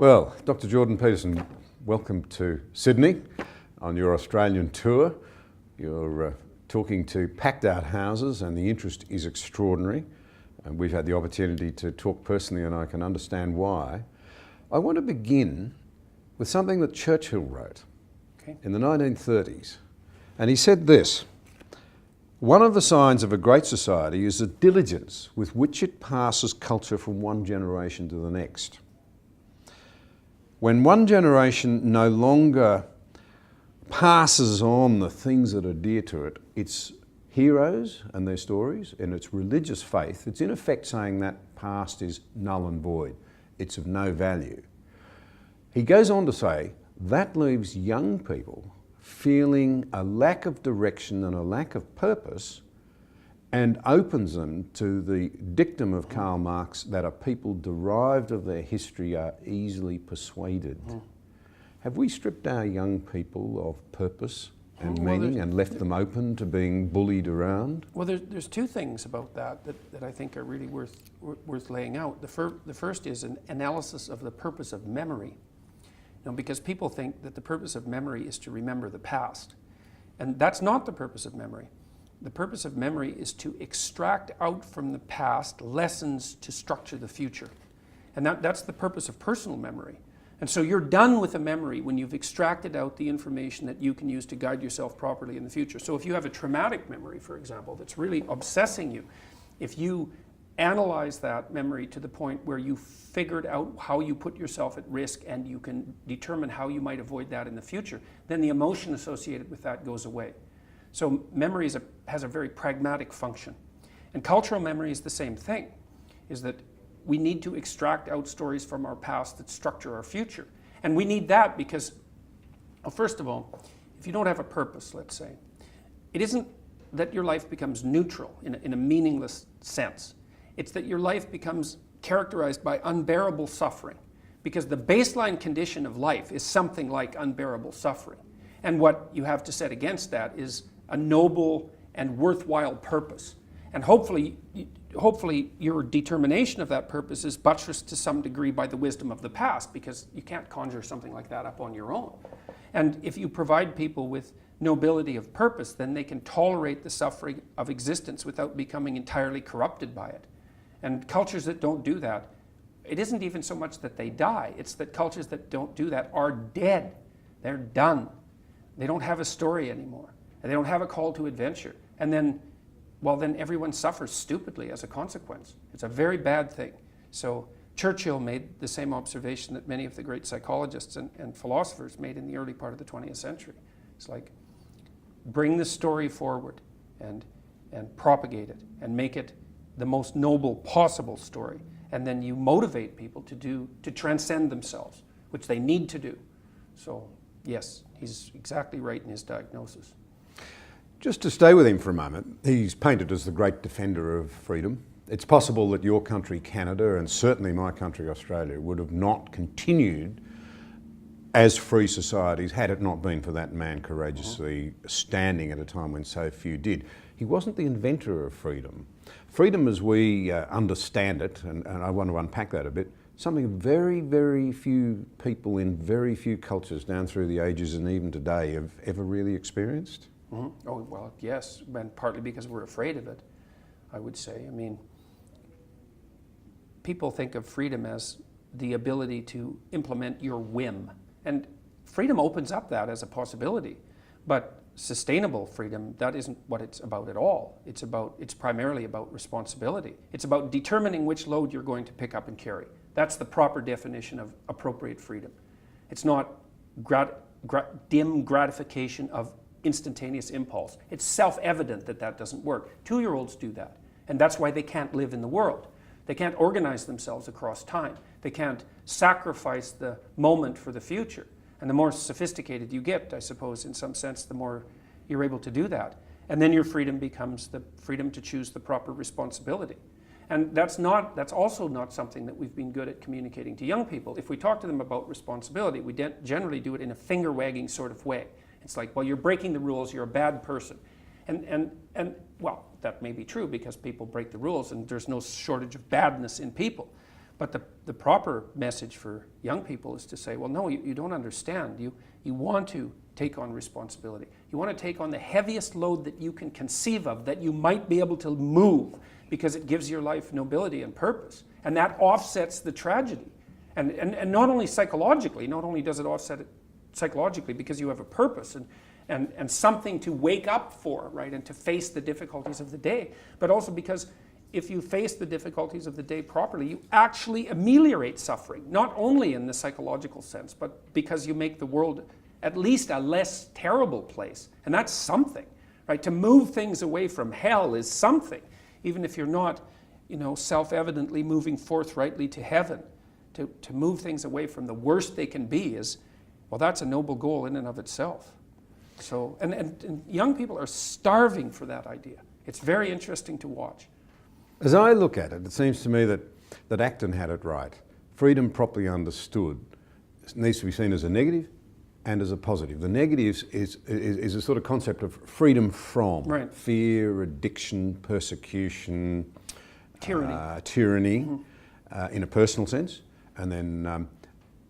Well, Dr. Jordan Peterson, welcome to Sydney on your Australian tour. You're talking to packed out houses and the interest is extraordinary. And we've had the opportunity to talk personally and I can understand why. I want to begin with something that Churchill wrote in the 1930s. And he said this: "One of the signs of a great society is the diligence with which it passes culture from one generation to the next. When one generation no longer passes on the things that are dear to it, its heroes and their stories, and its religious faith, it's in effect saying that past is null and void. It's of no value." He goes on to say, that leaves young people feeling a lack of direction and a lack of purpose, and opens them to the dictum of Karl Marx that a people derived of their history are easily persuaded. Have we stripped our young people of purpose and meaning and left them open to being bullied around? Well, there's two things about that I think are really worth laying out. The first is an analysis of the purpose of memory. Because people think that the purpose of memory is to remember the past. And that's not the purpose of memory. The purpose of memory is to extract out from the past lessons to structure the future. And that's the purpose of personal memory. And so you're done with a memory when you've extracted out the information that you can use to guide yourself properly in the future. So if you have a traumatic memory, for example, that's really obsessing you, if you analyze that memory to the point where you figured out how you put yourself at risk and you can determine how you might avoid that in the future, then the emotion associated with that goes away. So memory has a very pragmatic function. And cultural memory is the same thing, is that we need to extract out stories from our past that structure our future. And we need that because, well, first of all, if you don't have a purpose, let's say, it isn't that your life becomes neutral in a meaningless sense. It's that your life becomes characterized by unbearable suffering, because the baseline condition of life is something like unbearable suffering. And what you have to set against that is a noble and worthwhile purpose. And hopefully your determination of that purpose is buttressed to some degree by the wisdom of the past, because you can't conjure something like that up on your own. And if you provide people with nobility of purpose, then they can tolerate the suffering of existence without becoming entirely corrupted by it. And cultures that don't do that, it isn't even so much that they die, it's that cultures that don't do that are dead. They're done. They don't have a story anymore. And they don't have a call to adventure. And then, well, then everyone suffers stupidly as a consequence. It's a very bad thing. So Churchill made the same observation that many of the great psychologists and philosophers made in the early part of the 20th century. It's like, bring the story forward and propagate it and make it the most noble possible story, and then you motivate people to transcend themselves, which they need to do. So yes, he's exactly right in his diagnosis. Just to stay with him for a moment, he's painted as the great defender of freedom. It's possible that your country, Canada, and certainly my country, Australia, would have not continued as free societies had it not been for that man courageously standing at a time when so few did. He wasn't the inventor of freedom. Freedom as we understand it, and I want to unpack that a bit, something very, very few people in very few cultures down through the ages and even today have ever really experienced. Oh, well, yes, and partly because we're afraid of it, I would say. I mean, people think of freedom as the ability to implement your whim. And freedom opens up that as a possibility. But sustainable freedom, that isn't what it's about at all. It's primarily about responsibility. It's about determining which load you're going to pick up and carry. That's the proper definition of appropriate freedom. It's not dim gratification of instantaneous impulse. It's self-evident that that doesn't work. 2-year-olds do that, and that's why they can't live in the world. They can't organize themselves across time. They can't sacrifice the moment for the future. And the more sophisticated you get, I suppose, in some sense, the more you're able to do that. And then your freedom becomes the freedom to choose the proper responsibility. And that's also not something that we've been good at communicating to young people. If we talk to them about responsibility, we generally do it in a finger-wagging sort of way. It's like, well, you're breaking the rules, you're a bad person. And well, that may be true because people break the rules and there's no shortage of badness in people. But the proper message for young people is to say, well, no, you don't understand. You want to take on responsibility. You want to take on the heaviest load that you can conceive of, that you might be able to move, because it gives your life nobility and purpose. And that offsets the tragedy. And not only psychologically, not only does it offset it psychologically because you have a purpose and something to wake up for, right, and to face the difficulties of the day, but also because if you face the difficulties of the day properly, you actually ameliorate suffering, not only in the psychological sense, but because you make the world at least a less terrible place. And that's something, right? To move things away from hell is something, even if you're not, self-evidently moving forthrightly to heaven. To move things away from the worst they can be is, well, that's a noble goal in and of itself. So, and young people are starving for that idea. It's very interesting to watch. As I look at it, it seems to me that Acton had it right. Freedom properly understood needs to be seen as a negative and as a positive. The negative is a sort of concept of freedom from right. fear, addiction, persecution, tyranny, in a personal sense, and then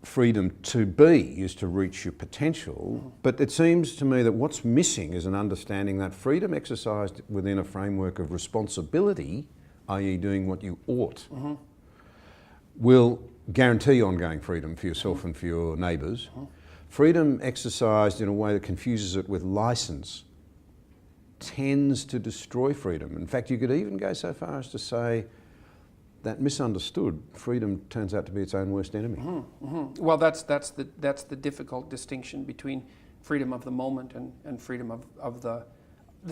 freedom to be is to reach your potential. But it seems to me that what's missing is an understanding that freedom exercised within a framework of responsibility, i.e. doing what you ought, will guarantee ongoing freedom for yourself and for your neighbours. Freedom exercised in a way that confuses it with licence tends to destroy freedom. In fact, you could even go so far as to say that misunderstood, freedom turns out to be its own worst enemy. Well, that's the difficult distinction between freedom of the moment and freedom of the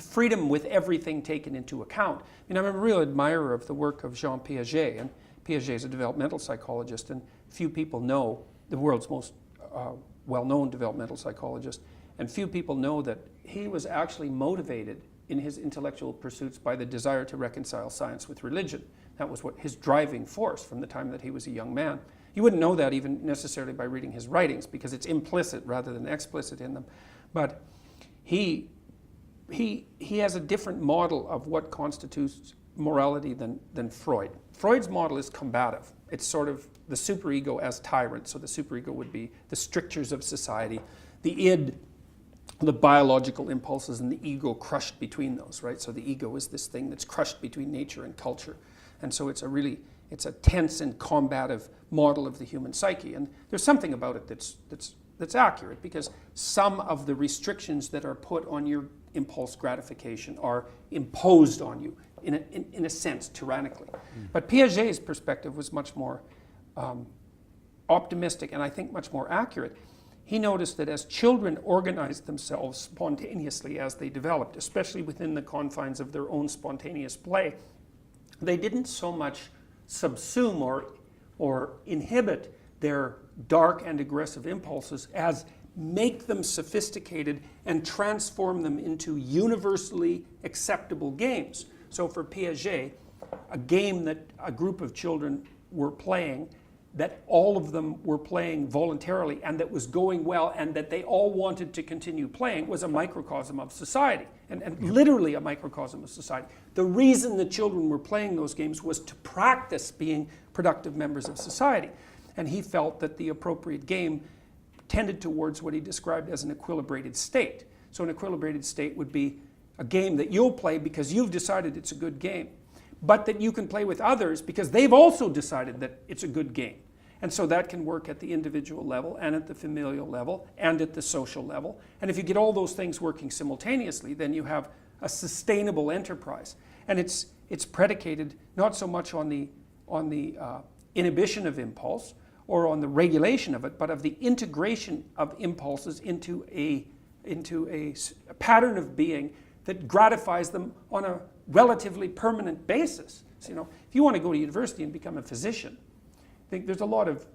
freedom with everything taken into account. I'm a real admirer of the work of Jean Piaget, and Piaget is a developmental psychologist, and few people know, the world's most well-known developmental psychologist, and few people know that he was actually motivated in his intellectual pursuits by the desire to reconcile science with religion. That was what his driving force from the time that he was a young man. You wouldn't know that even necessarily by reading his writings, because it's implicit rather than explicit in them. But he has a different model of what constitutes morality than Freud. Freud's model is combative. It's sort of the superego as tyrant. So the superego would be the strictures of society, the id, the biological impulses, and the ego crushed between those, right? So the ego is this thing that's crushed between nature and culture. And so it's a tense and combative model of the human psyche. And there's something about it that's accurate, because some of the restrictions that are put on your impulse gratification are imposed on you in a sense, tyrannically. But Piaget's perspective was much more optimistic and I think much more accurate. He noticed that as children organized themselves spontaneously as they developed, especially within the confines of their own spontaneous play, they didn't so much subsume or inhibit their dark and aggressive impulses as make them sophisticated and transform them into universally acceptable games. So for Piaget, a game that a group of children were playing, that all of them were playing voluntarily and that was going well and that they all wanted to continue playing, was a microcosm of society, and literally a microcosm of society. The reason the children were playing those games was to practice being productive members of society. And he felt that the appropriate game tended towards what he described as an equilibrated state. So an equilibrated state would be a game that you'll play because you've decided it's a good game, but that you can play with others because they've also decided that it's a good game. And so that can work at the individual level and at the familial level and at the social level. And if you get all those things working simultaneously, then you have a sustainable enterprise. And it's predicated not so much on the inhibition of impulse or on the regulation of it, but of the integration of impulses into a pattern of being that gratifies them on a relatively permanent basis. So, if you want to go to university and become a physician, I think there's a lot of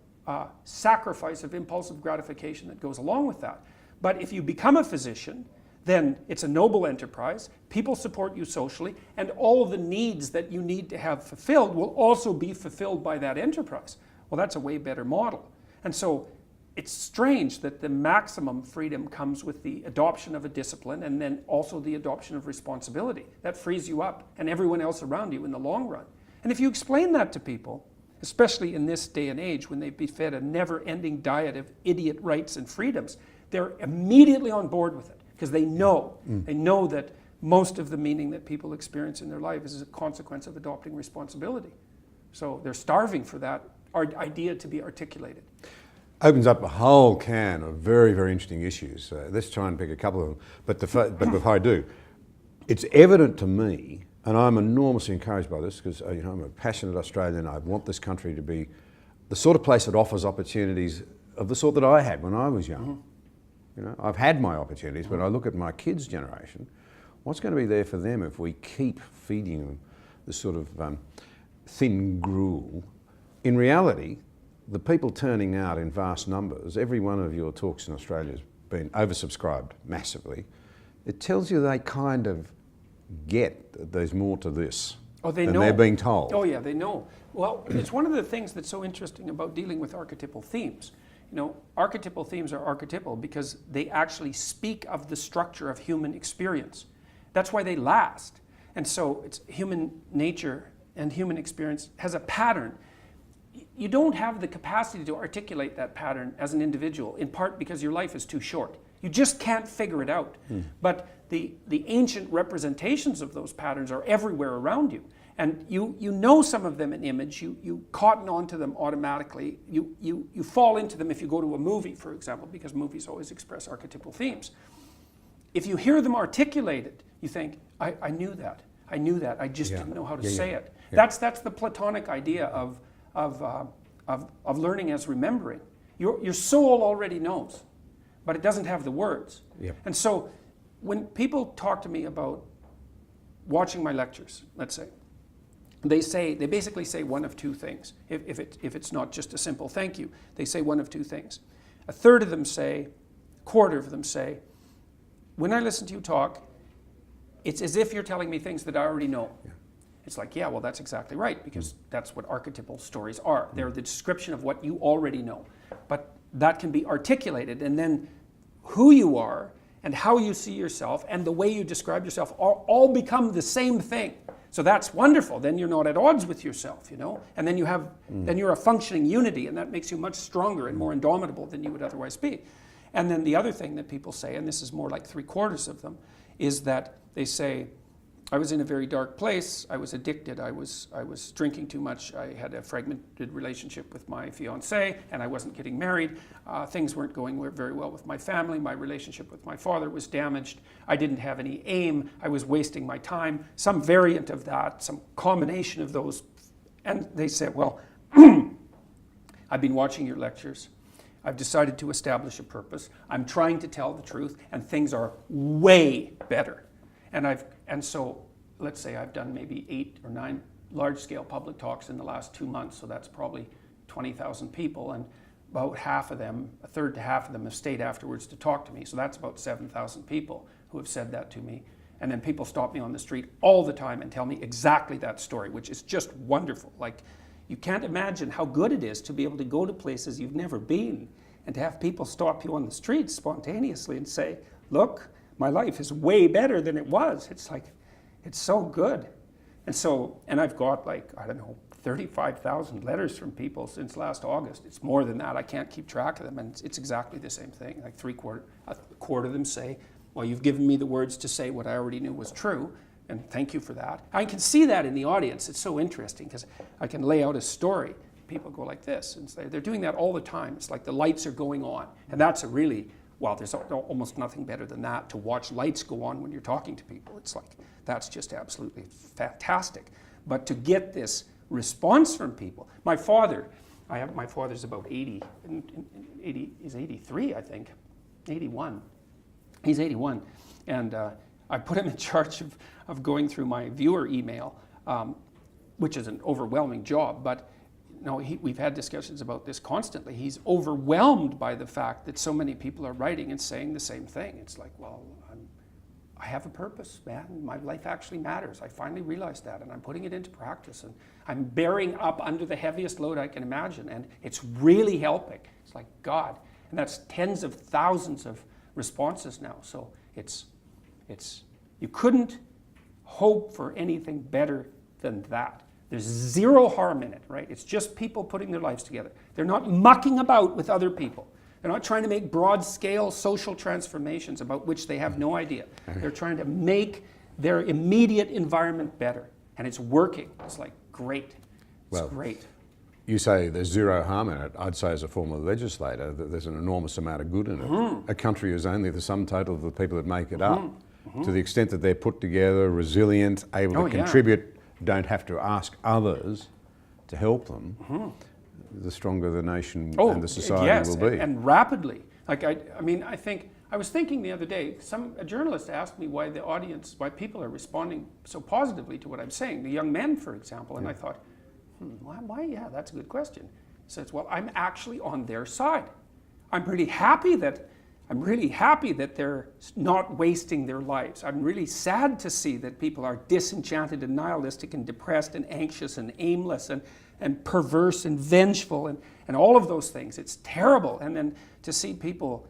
sacrifice of impulsive gratification that goes along with that. But if you become a physician, then it's a noble enterprise, people support you socially, and all of the needs that you need to have fulfilled will also be fulfilled by that enterprise. Well, that's a way better model. And so it's strange that the maximum freedom comes with the adoption of a discipline and then also the adoption of responsibility. That frees you up and everyone else around you in the long run. And if you explain that to people, especially in this day and age when they've been fed a never-ending diet of idiot rights and freedoms, they're immediately on board with it because they know that most of the meaning that people experience in their life is a consequence of adopting responsibility. So they're starving for that idea to be articulated. Opens up a whole can of very, very interesting issues. Let's try and pick a couple of them. But before I do, it's evident to me, and I'm enormously encouraged by this because I'm a passionate Australian. I want this country to be the sort of place that offers opportunities of the sort that I had when I was young. I've had my opportunities, but I look at my kids' generation. What's going to be there for them if we keep feeding them this sort of thin gruel? In reality, the people turning out in vast numbers, every one of your talks in Australia has been oversubscribed massively. It tells you they kind of get that there's more to this than they're being told. Oh yeah, they know. Well, it's one of the things that's so interesting about dealing with archetypal themes. Archetypal themes are archetypal because they actually speak of the structure of human experience. That's why they last. And so it's human nature and human experience has a pattern. You don't have the capacity to articulate that pattern as an individual, in part because your life is too short. You just can't figure it out. But the ancient representations of those patterns are everywhere around you. And you know some of them in image, you cotton onto them automatically. You fall into them if you go to a movie, for example, because movies always express archetypal themes. If you hear them articulated, you think, I knew that. I knew that. I just didn't know how to say it. Yeah. That's the Platonic idea of learning as remembering. Your soul already knows, but it doesn't have the words. Yep. And so when people talk to me about watching my lectures, let's say, they basically say one of two things. If it's not just a simple thank you, they say one of two things. A third of them say, quarter of them say, when I listen to you talk, it's as if you're telling me things that I already know. Yeah. It's like, yeah, well, that's exactly right, because that's what archetypal stories are. They're the description of what you already know. But that can be articulated, and then who you are and how you see yourself and the way you describe yourself all become the same thing. So that's wonderful. Then you're not at odds with yourself, and then then you're a functioning unity, and that makes you much stronger and more indomitable than you would otherwise be. And then the other thing that people say, and this is more like 3/4 of them, is that they say, I was in a very dark place, I was addicted, I was drinking too much, I had a fragmented relationship with my fiancée, and I wasn't getting married, things weren't going very well with my family, my relationship with my father was damaged, I didn't have any aim, I was wasting my time, some variant of that, some combination of those. And they said, well, I've been watching your lectures, I've decided to establish a purpose, I'm trying to tell the truth, and things are way better. And so let's say I've done maybe 8 or 9 large-scale public talks in the last 2 months, so that's probably 20,000 people, and about half of them, a third to half of them have stayed afterwards to talk to me, so that's about 7,000 people who have said that to me. And then people stop me on the street all the time and tell me exactly that story, which is just wonderful. Like, you can't imagine how good it is to be able to go to places you've never been and to have people stop you on the street spontaneously and say, look, my life is way better than it was. It's like, it's so good. And I've got 35,000 letters from people since last August. It's more than that. I can't keep track of them. And it's exactly the same thing. Like a quarter of them say, well, you've given me the words to say what I already knew was true. And thank you for that. I can see that in the audience. It's so interesting because I can lay out a story. People go like this. And they're doing that all the time. It's like the lights are going on. And that's well, there's almost nothing better than that, to watch lights go on when you're talking to people. It's like, that's just absolutely fantastic. But to get this response from people, my father's about 80, he's 83, I think, 81. He's 81. And I put him in charge of going through my viewer email, which is an overwhelming job, but we've had discussions about this constantly. He's overwhelmed by the fact that so many people are writing and saying the same thing. It's like, well, I have a purpose, man. My life actually matters. I finally realized that, and I'm putting it into practice, and I'm bearing up under the heaviest load I can imagine, and it's really helping. It's like, God. And that's tens of thousands of responses now. So you couldn't hope for anything better than that. There's zero harm in it, right? It's just people putting their lives together. They're not mucking about with other people. They're not trying to make broad-scale social transformations about which they have no idea. They're trying to make their immediate environment better. And it's working. It's like, great. It's great. You say there's zero harm in it. I'd say as a former legislator that there's an enormous amount of good in it. A country is only the sum total of the people that make it up. To the extent that they're put together, resilient, able to contribute, don't have to ask others to help them, the stronger the nation and the society will be. And rapidly. Like, I mean, I was thinking the other day, a journalist asked me why people are responding so positively to what I'm saying, the young men, for example, and I thought, why? Yeah, that's a good question. He says, well, I'm actually on their side. I'm really happy that they're not wasting their lives. I'm really sad to see that people are disenchanted and nihilistic and depressed and anxious and aimless and perverse and vengeful and all of those things. It's terrible. And then to see people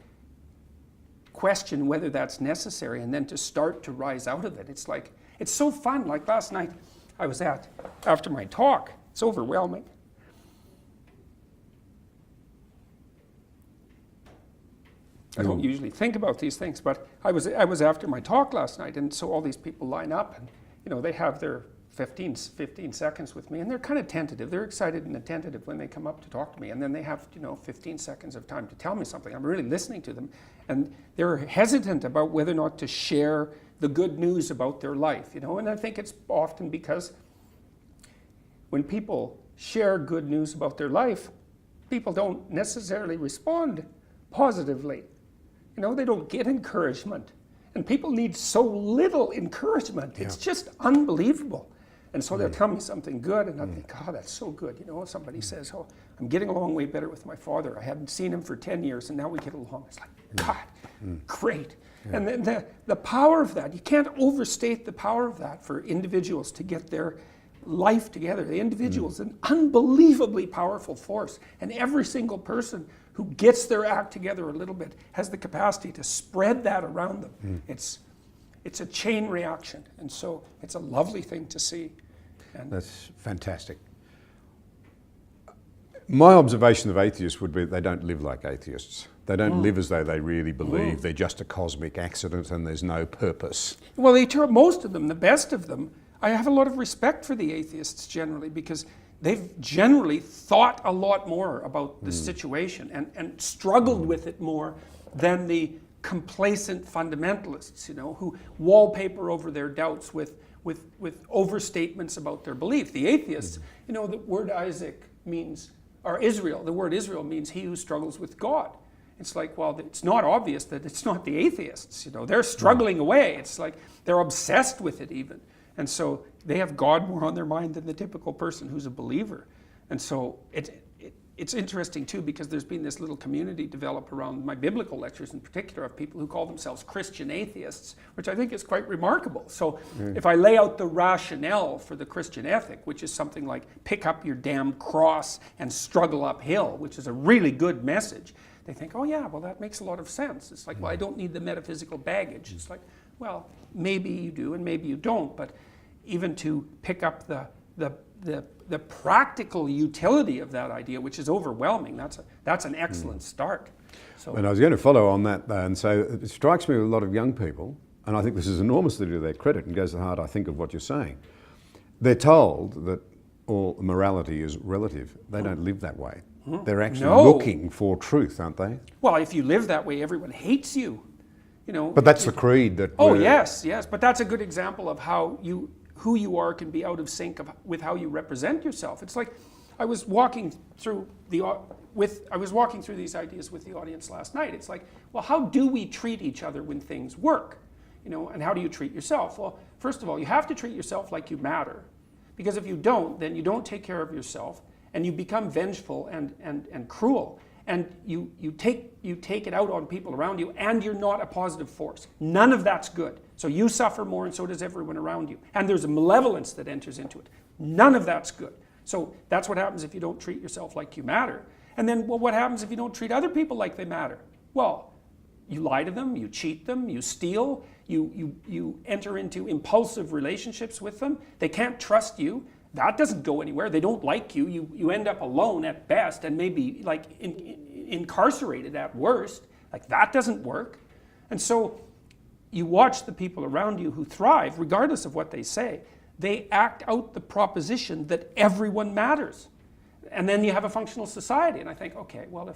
question whether that's necessary and then to start to rise out of it. It's like, it's so fun. Like last night I was after my talk, it's overwhelming. I don't usually think about these things, but I was after my talk last night, and so all these people line up, and they have their 15 seconds with me, and they're kind of tentative. They're excited and attentive when they come up to talk to me, and then they have 15 seconds of time to tell me something. I'm really listening to them, and they're hesitant about whether or not to share the good news about their life, and I think it's often because when people share good news about their life, people don't necessarily respond positively. They don't get encouragement. And people need so little encouragement. It's just unbelievable. And so they'll tell me something good, and I think, oh, that's so good. Somebody says, oh, I'm getting along way better with my father. I hadn't seen him for 10 years, and now we get along. It's like, God, great. Yeah. And then the power of that, you can't overstate the power of that for individuals to get their life together. The individual is an unbelievably powerful force, and every single person who gets their act together a little bit has the capacity to spread that around them. It's a chain reaction, and so it's a lovely thing to see. And that's fantastic. My observation of atheists would be they don't live like atheists. They don't live as though they really believe they're just a cosmic accident and there's no purpose. Well, most of them, the best of them, I have a lot of respect for the atheists generally, because they've generally thought a lot more about the situation and struggled with it more than the complacent fundamentalists, who wallpaper over their doubts with overstatements about their belief. The atheists, the word Isaac means, or Israel, the word Israel means he who struggles with God. It's like, well, it's not obvious that it's not the atheists, they're struggling away. It's like they're obsessed with it even. And so they have God more on their mind than the typical person who's a believer. And so it's interesting too, because there's been this little community develop around my biblical lectures in particular of people who call themselves Christian atheists, which I think is quite remarkable. So if I lay out the rationale for the Christian ethic, which is something like pick up your damn cross and struggle uphill, which is a really good message, they think, oh yeah, well that makes a lot of sense. It's like, well, I don't need the metaphysical baggage. It's like, well, maybe you do and maybe you don't, but even to pick up the practical utility of that idea, which is overwhelming, that's an excellent start. So, and I was going to follow on that, and so it strikes me with a lot of young people, and I think this is enormously to their credit and goes to the heart, I think, of what you're saying. They're told that all morality is relative. They don't live that way. They're actually looking for truth, aren't they? Well, if you live that way, everyone hates you. But that's the creed that... Oh, yes. But that's a good example of how who you are can be out of sync with how you represent yourself. It's like I was walking through these ideas with the audience last night. It's like, well, how do we treat each other when things work? And how do you treat yourself? Well, first of all, you have to treat yourself like you matter, because if you don't, then you don't take care of yourself, and you become vengeful and cruel. And you take it out on people around you, and you're not a positive force. None of that's good. So you suffer more, and so does everyone around you. And there's a malevolence that enters into it. None of that's good. So that's what happens if you don't treat yourself like you matter. And then, well, what happens if you don't treat other people like they matter? Well, you lie to them, you cheat them, you steal, you enter into impulsive relationships with them. They can't trust you, That doesn't go anywhere. They don't like you. You end up alone at best and maybe like incarcerated at worst. Like that doesn't work. And so you watch the people around you who thrive, regardless of what they say, they act out the proposition that everyone matters. And then you have a functional society. And I think, okay, well,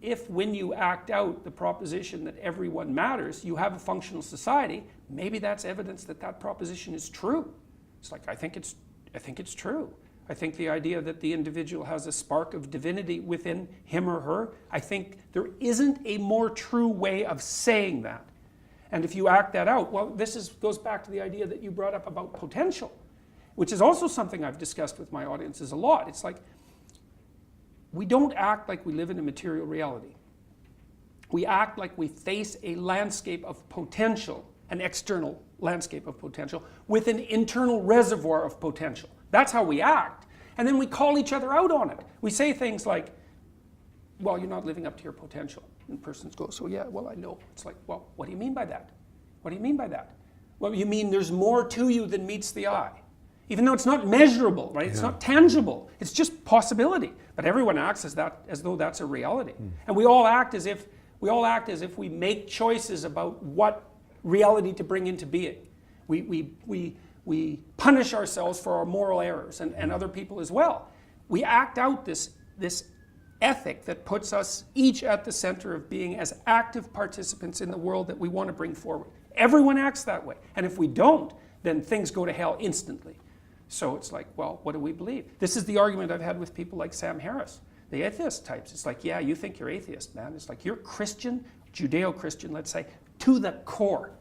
if when you act out the proposition that everyone matters, you have a functional society, maybe that's evidence that that proposition is true. It's like, I think it's true. I think the idea that the individual has a spark of divinity within him or her, I think there isn't a more true way of saying that. And if you act that out, well, goes back to the idea that you brought up about potential, which is also something I've discussed with my audiences a lot. It's like, we don't act like we live in a material reality. We act like we face a landscape of potential, an external landscape of potential, with an internal reservoir of potential. That's how we act. And then we call each other out on it. We say things like, well, you're not living up to your potential. And the person goes, so yeah, well, I know. It's like, well, what do you mean by that? What do you mean by that? Well, you mean there's more to you than meets the eye. Even though it's not measurable, right? It's not tangible. It's just possibility. But everyone acts as though that's a reality. And we all act as if we make choices about what reality to bring into being. We punish ourselves for our moral errors and other people as well. We act out this ethic that puts us each at the center of being as active participants in the world that we want to bring forward. Everyone acts that way. And if we don't, then things go to hell instantly. So it's like, well, what do we believe? This is the argument I've had with people like Sam Harris, the atheist types. It's like, yeah, you think you're atheist, man. It's like, you're Christian, Judeo-Christian, let's say, to the core.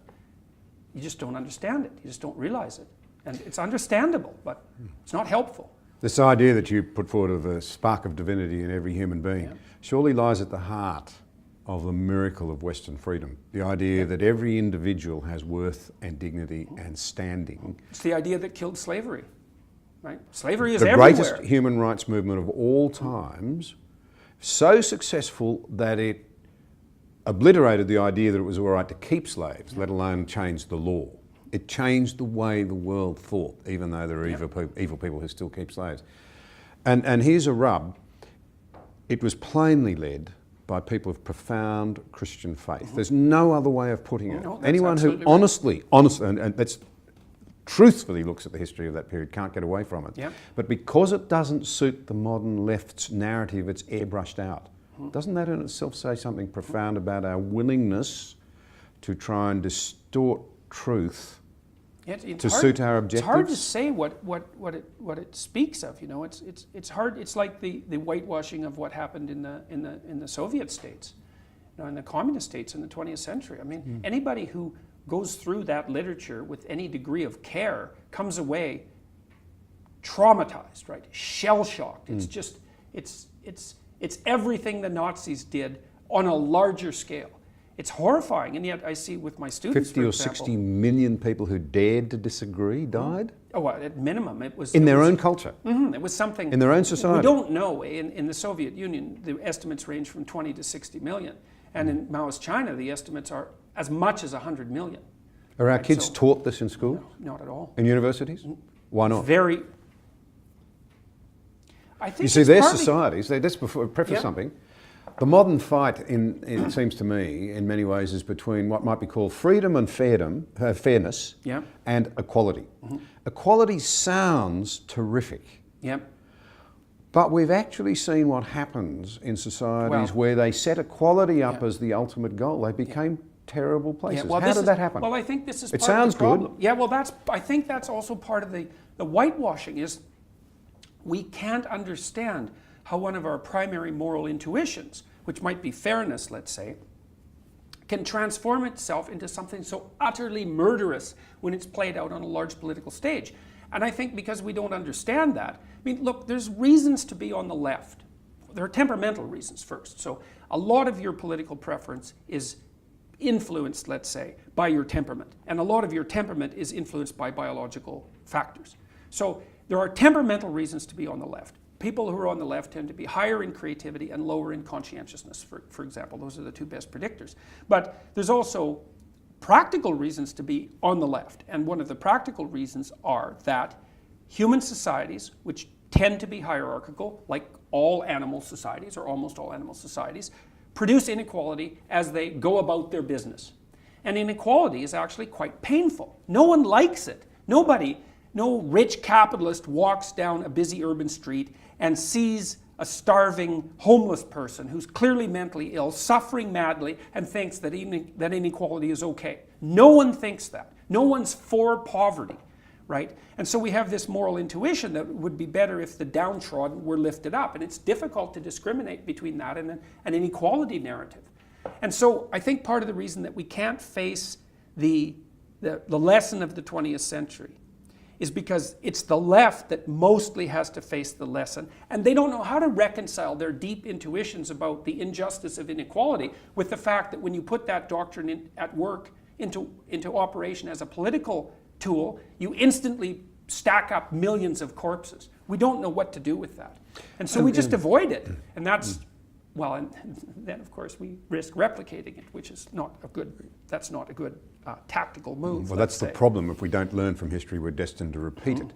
You just don't understand it. You just don't realize it. And it's understandable, but it's not helpful. This idea that you put forward of a spark of divinity in every human being surely lies at the heart of the miracle of Western freedom. The idea that every individual has worth and dignity and standing. It's the idea that killed slavery, right? Slavery is everywhere. The greatest human rights movement of all times, so successful that it obliterated the idea that it was all right to keep slaves, let alone change the law. It changed the way the world thought, even though there are evil people who still keep slaves. And here's a rub. It was plainly led by people of profound Christian faith. There's no other way of putting it. No, anyone who honestly, and that's truthfully looks at the history of that period can't get away from it. Yep. But because it doesn't suit the modern left's narrative, it's airbrushed out. Doesn't that in itself say something profound about our willingness to try and distort truth to suit our objectives? It's hard to say what it speaks of. You know, it's hard. It's like the whitewashing of what happened in the Soviet states, you know, in the communist states in the 20th century. I mean, anybody who goes through that literature with any degree of care comes away traumatized, right? Shell-shocked. It's just it's everything the Nazis did on a larger scale. It's horrifying, and yet I see with my students, 50 or 60 million people who dared to disagree died? Oh, well, at minimum, it was... In their own culture? It was something... In their own society? We don't know. In the Soviet Union, the estimates range from 20 to 60 million. And in Maoist China, the estimates are as much as 100 million. Are our kids taught this in school? No, not at all. In universities? Why not? Very... I think you see, their societies, let's preface something. The modern fight, it seems to me, in many ways, is between what might be called freedom and fairness and equality. Equality sounds terrific. But we've actually seen what happens in societies where they set equality up as the ultimate goal. They became terrible places. Well, how did that happen? Well, I think this is it part sounds of the problem. good. Yeah, well, I think that's also part of the whitewashing is we can't understand how one of our primary moral intuitions, which might be fairness, let's say, can transform itself into something so utterly murderous when it's played out on a large political stage. And I think because we don't understand that, I mean, look, there's reasons to be on the left. There are temperamental reasons first. So a lot of your political preference is influenced, let's say, by your temperament. And a lot of your temperament is influenced by biological factors. So there are temperamental reasons to be on the left. People who are on the left tend to be higher in creativity and lower in conscientiousness, for example. Those are the two best predictors. But there's also practical reasons to be on the left. And one of the practical reasons are that human societies, which tend to be hierarchical, like all animal societies, or almost all animal societies, produce inequality as they go about their business. And inequality is actually quite painful. No one likes it. No rich capitalist walks down a busy urban street and sees a starving homeless person who's clearly mentally ill, suffering madly, and thinks that inequality is okay. No one thinks that. No one's for poverty, right? And so we have this moral intuition that it would be better if the downtrodden were lifted up. And it's difficult to discriminate between that and an inequality narrative. And so I think part of the reason that we can't face the lesson of the 20th century is because it's the left that mostly has to face the lesson, and they don't know how to reconcile their deep intuitions about the injustice of inequality with the fact that when you put that doctrine at work into operation as a political tool, you instantly stack up millions of corpses. We don't know what to do with that. And so we just avoid it. And that's, well, and then of course we risk replicating it, which is not a good, that's not a good tactical move. Well, that's the problem. If we don't learn from history, we're destined to repeat it.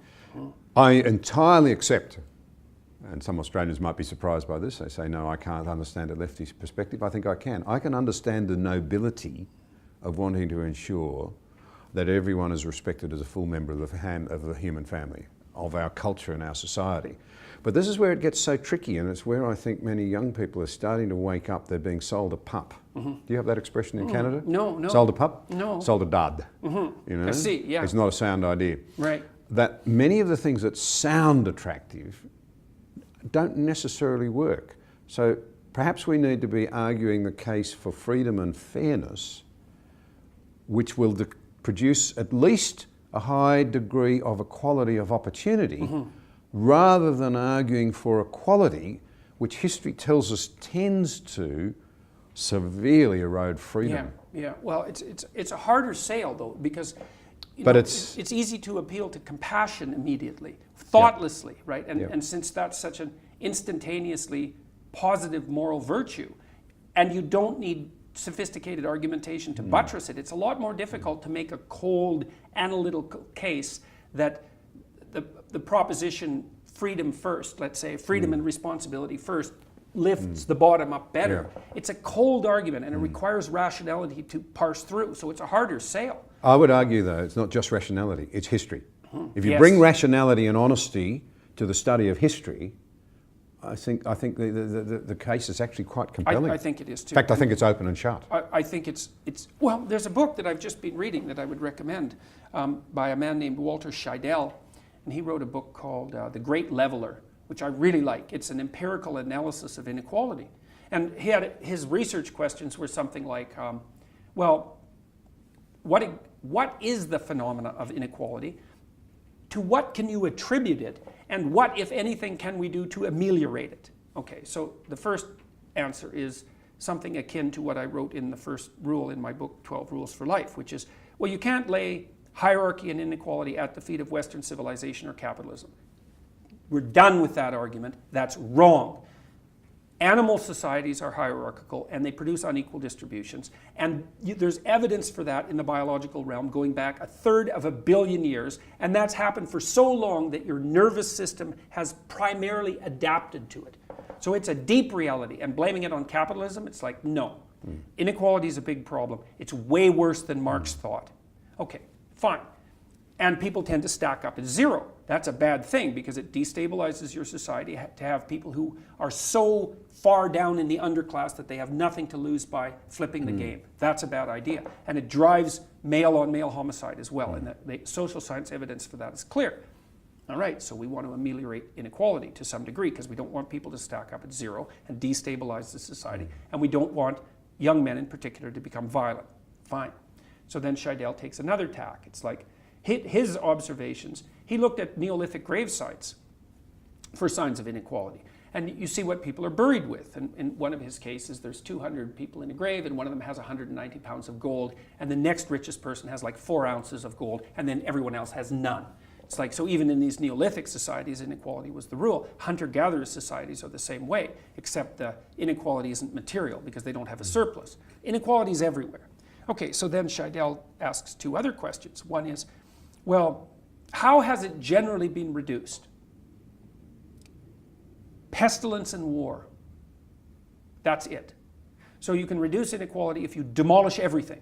I entirely accept, and some Australians might be surprised by this, they say, no, I can't understand a leftist perspective. I think I can. I can understand the nobility of wanting to ensure that everyone is respected as a full member of the human family, of our culture and our society. But this is where it gets so tricky, and it's where I think many young people are starting to wake up. They're being sold a pup. Do you have that expression in Canada? No. Sold a pup? No. Sold a dud. You know? I see, yeah. It's not a sound idea. Right. That many of the things that sound attractive don't necessarily work. So perhaps we need to be arguing the case for freedom and fairness, which will produce at least a high degree of equality of opportunity, rather than arguing for equality, which history tells us tends to severely erode freedom. Yeah. Well, it's a harder sale though, because it's easy to appeal to compassion immediately, thoughtlessly, right? And since that's such an instantaneously positive moral virtue, and you don't need sophisticated argumentation to buttress it, it's a lot more difficult to make a cold analytical case that the proposition freedom first, let's say freedom and responsibility first, lifts the bottom up better. It's a cold argument, and it requires rationality to parse through, so it's a harder sale. I would argue though, it's not just rationality, it's history. If you bring rationality and honesty to the study of history, I think the case is actually quite compelling. I think it is too. In fact, I think it's open and shut. I think it's well, there's a book that I've just been reading that I would recommend by a man named Walter Scheidel, and he wrote a book called The Great Leveler, which I really like. It's an empirical analysis of inequality. And his research questions were something like, well, what is the phenomena of inequality? To what can you attribute it? And what, if anything, can we do to ameliorate it? Okay, so the first answer is something akin to what I wrote in the first rule in my book, 12 Rules for Life, which is, well, you can't lay hierarchy and inequality at the feet of Western civilization or capitalism. We're done with that argument. That's wrong. Animal societies are hierarchical and they produce unequal distributions. And there's evidence for that in the biological realm going back 1/3 of a billion years. And that's happened for so long that your nervous system has primarily adapted to it. So it's a deep reality. And blaming it on capitalism, it's like, no. Inequality is a big problem. It's way worse than Marx thought. Okay, fine. And people tend to stack up at zero. That's a bad thing because it destabilizes your society to have people who are so far down in the underclass that they have nothing to lose by flipping the game. That's a bad idea. And it drives male-on-male homicide as well. And the social science evidence for that is clear. All right, so we want to ameliorate inequality to some degree because we don't want people to stack up at zero and destabilize the society. And we don't want young men in particular to become violent. Fine. So then Scheidel takes another tack. It's like, his observations, he looked at Neolithic grave sites for signs of inequality. And you see what people are buried with. And in one of his cases, there's 200 people in a grave, and one of them has 190 pounds of gold, and the next richest person has like 4 ounces of gold, and then everyone else has none. It's like, so even in these Neolithic societies, inequality was the rule. Hunter-gatherer societies are the same way, except the inequality isn't material because they don't have a surplus. Inequality is everywhere. Okay, so then Scheidel asks 2 other questions. One is, well, How has it generally been reduced? Pestilence and war. That's it. So you can reduce inequality if you demolish everything,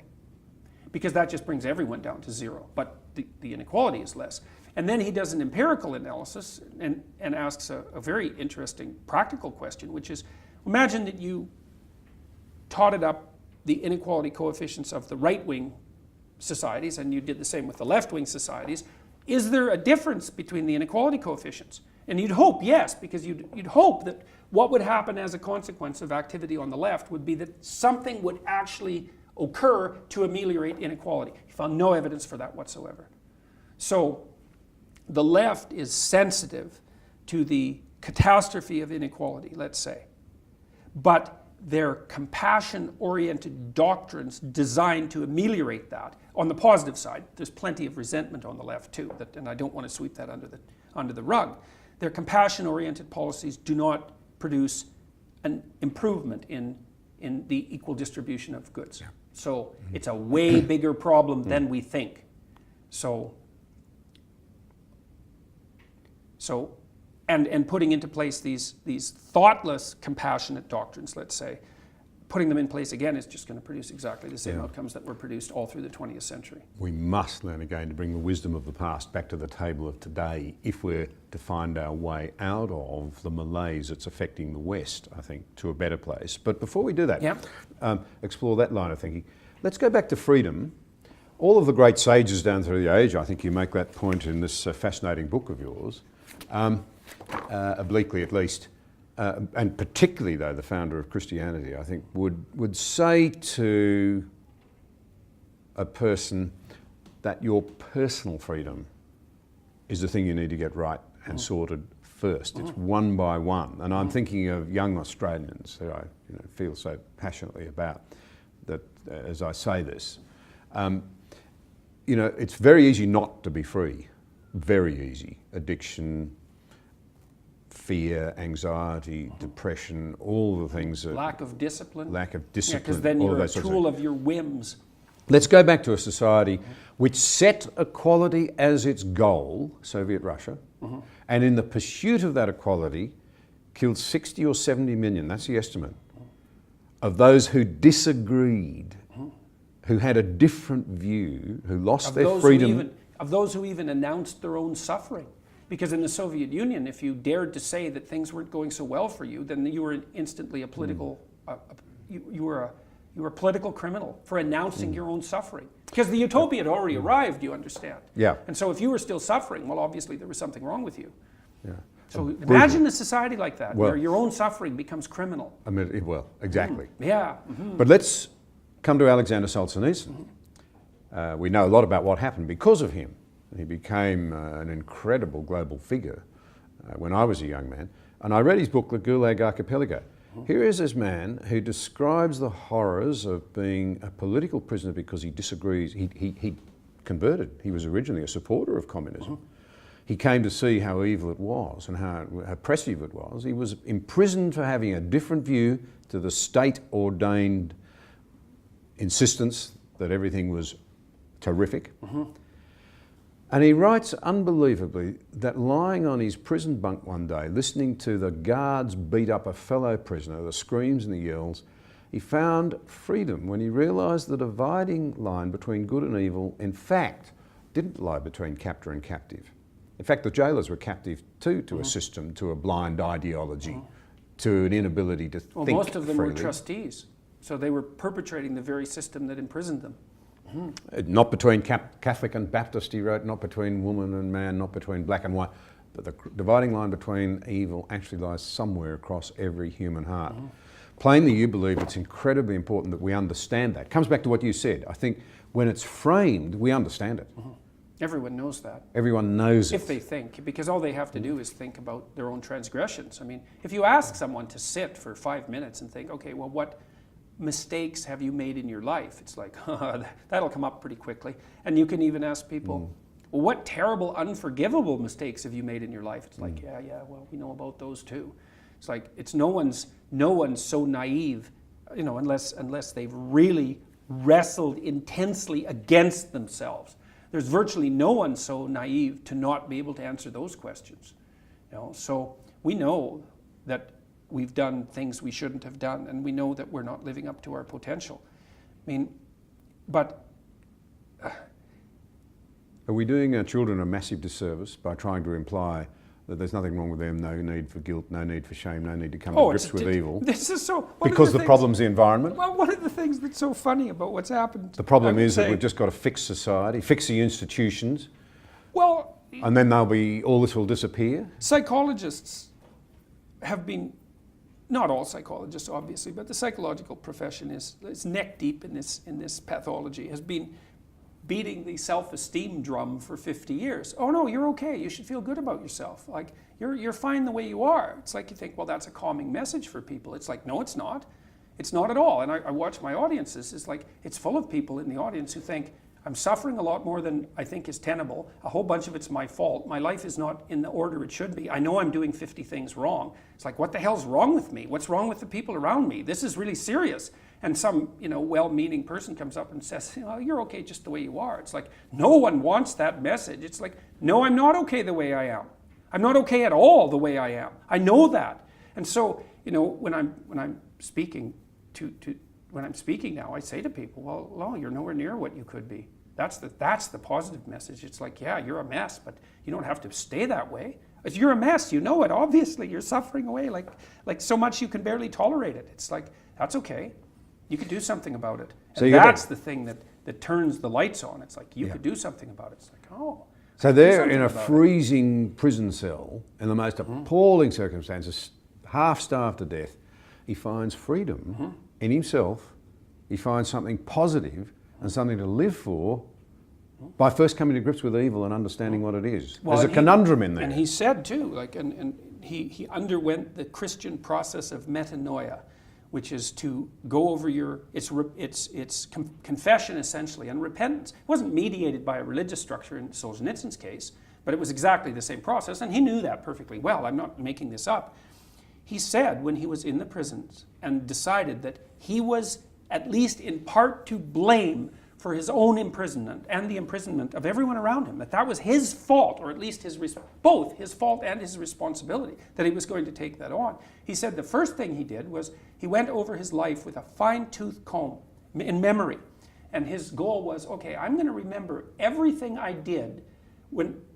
because that just brings everyone down to zero, but the inequality is less. And then he does an empirical analysis and asks a very interesting practical question, which is, imagine that you totted up the inequality coefficients of the right-wing societies, and you did the same with the left-wing societies. Is there a difference between the inequality coefficients? And you'd hope, yes, because you'd hope that what would happen as a consequence of activity on the left would be that something would actually occur to ameliorate inequality. He found no evidence for that whatsoever. So the left is sensitive to the catastrophe of inequality, let's say, but they're compassion-oriented doctrines designed to ameliorate that. On the positive side, there's plenty of resentment on the left too, and I don't want to sweep that under the rug. Their compassion-oriented policies do not produce an improvement in the equal distribution of goods. Yeah. So it's a way bigger problem than we think. And putting into place these thoughtless, compassionate doctrines, let's say, putting them in place again is just going to produce exactly the same outcomes that were produced all through the 20th century. We must learn again to bring the wisdom of the past back to the table of today if we're to find our way out of the malaise that's affecting the West, I think, to a better place. But before we do that, explore that line of thinking, let's go back to freedom. All of the great sages down through the age, I think you make that point in this fascinating book of yours, obliquely at least, and particularly though the founder of Christianity, I think, would say to a person that your personal freedom is the thing you need to get right and sorted first. It's one by one. And I'm thinking of young Australians who I feel so passionately about, that as I say this, it's very easy not to be free. Very easy. Addiction, fear, anxiety, depression, all the things that... Lack of discipline. Because then you're a tool of your whims. Let's go back to a society which set equality as its goal, Soviet Russia, and in the pursuit of that equality killed 60 or 70 million, that's the estimate, of those who disagreed, who had a different view, who lost their freedom. Of those who even announced their own suffering. Because in the Soviet Union, if you dared to say that things weren't going so well for you, then you were instantly a political, you were a political criminal for announcing your own suffering. Because the utopia had already arrived, you understand. Yeah. And so if you were still suffering, well, obviously there was something wrong with you. Yeah. So imagine a society like that, where your own suffering becomes criminal. I mean, well, exactly. Yeah. But let's come to Alexander Solzhenitsyn. We know a lot about what happened because of him. He became an incredible global figure when I was a young man. And I read his book, The Gulag Archipelago. Here is this man who describes the horrors of being a political prisoner because he disagrees. He converted. He was originally a supporter of communism. He came to see how evil it was and how oppressive it was. He was imprisoned for having a different view to the state-ordained insistence that everything was terrific. And he writes unbelievably that lying on his prison bunk one day, listening to the guards beat up a fellow prisoner, the screams and the yells, he found freedom when he realised the dividing line between good and evil, in fact, didn't lie between captor and captive. In fact, the jailers were captive too to a system, to a blind ideology, to an inability to think freely. Most of them were trustees, so they were perpetrating the very system that imprisoned them. Not between Catholic and Baptist, he wrote, not between woman and man, not between black and white, but the dividing line between evil actually lies somewhere across every human heart. Plainly, you believe it's incredibly important that we understand that. Comes back to what you said. I think when it's framed, we understand it. Everyone knows that. Everyone knows it. If they think, because all they have to do is think about their own transgressions. I mean, if you ask someone to sit for 5 minutes and think, okay, well, what mistakes have you made in your life? It's like, that'll come up pretty quickly. And you can even ask people, well, what terrible, unforgivable mistakes have you made in your life? It's like, yeah, well, we know about those too. It's like, it's no one's so naive, unless they've really wrestled intensely against themselves, There's virtually no one so naive to not be able to answer those questions. So we know that we've done things we shouldn't have done, and we know that we're not living up to our potential. I mean, but are we doing our children a massive disservice by trying to imply that there's nothing wrong with them, no need for guilt, no need for shame, no need to come to grips with evil? This is so... Because the problem's the environment? Well, one of the things that's so funny about what's happened... The problem is that we've just got to fix society, fix the institutions, well, and then all this will disappear? Psychologists have been... Not all psychologists, obviously, but the psychological profession is neck deep in this pathology, has been beating the self-esteem drum for 50 years. Oh no, you're okay. You should feel good about yourself. Like, you're fine the way you are. It's like you think, well, that's a calming message for people. It's like, no, it's not. It's not at all. And I watch my audiences. It's like, it's full of people in the audience who think, I'm suffering a lot more than I think is tenable. A whole bunch of it's my fault. My life is not in the order it should be. I know I'm doing 50 things wrong. It's like, what the hell's wrong with me? What's wrong with the people around me? This is really serious. And some, well-meaning person comes up and says, you're okay just the way you are. It's like, no one wants that message. It's like, no, I'm not okay the way I am. I'm not okay at all the way I am. I know that. And so, when I'm speaking when I'm speaking now, I say to people, well, no, you're nowhere near what you could be. That's the positive message. It's like, yeah, you're a mess, but you don't have to stay that way. If you're a mess, you know it. Obviously, you're suffering away like so much you can barely tolerate it. It's like, that's okay. You could do something about it. And that's the thing that turns the lights on. It's like, you could do something about it. It's like, oh. So they're in a freezing prison cell in the most appalling circumstances, half-starved to death. He finds freedom in himself. He finds something positive and something to live for by first coming to grips with evil and understanding what it is. Well, there's a conundrum in there. And he said too, and he underwent the Christian process of metanoia, which is to go over it's confession essentially and repentance. It wasn't mediated by a religious structure in Solzhenitsyn's case, but it was exactly the same process, and he knew that perfectly well. I'm not making this up. He said when he was in the prisons and decided that he was at least in part to blame for his own imprisonment and the imprisonment of everyone around him, that was his fault, or at least both his fault and his responsibility, that he was going to take that on. He said the first thing he did was he went over his life with a fine-tooth comb in memory. And his goal was, okay, I'm going to remember everything I did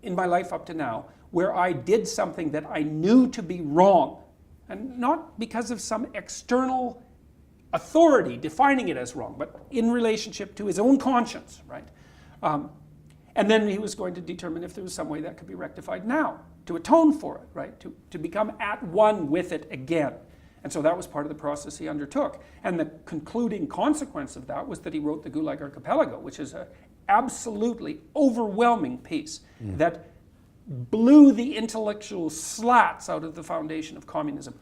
in my life up to now where I did something that I knew to be wrong. And not because of some external authority defining it as wrong, but in relationship to his own conscience, right? And then he was going to determine if there was some way that could be rectified now, to atone for it, right? To become at one with it again. And so that was part of the process he undertook. And the concluding consequence of that was that he wrote the Gulag Archipelago, which is an absolutely overwhelming piece that blew the intellectual slats out of the foundation of communism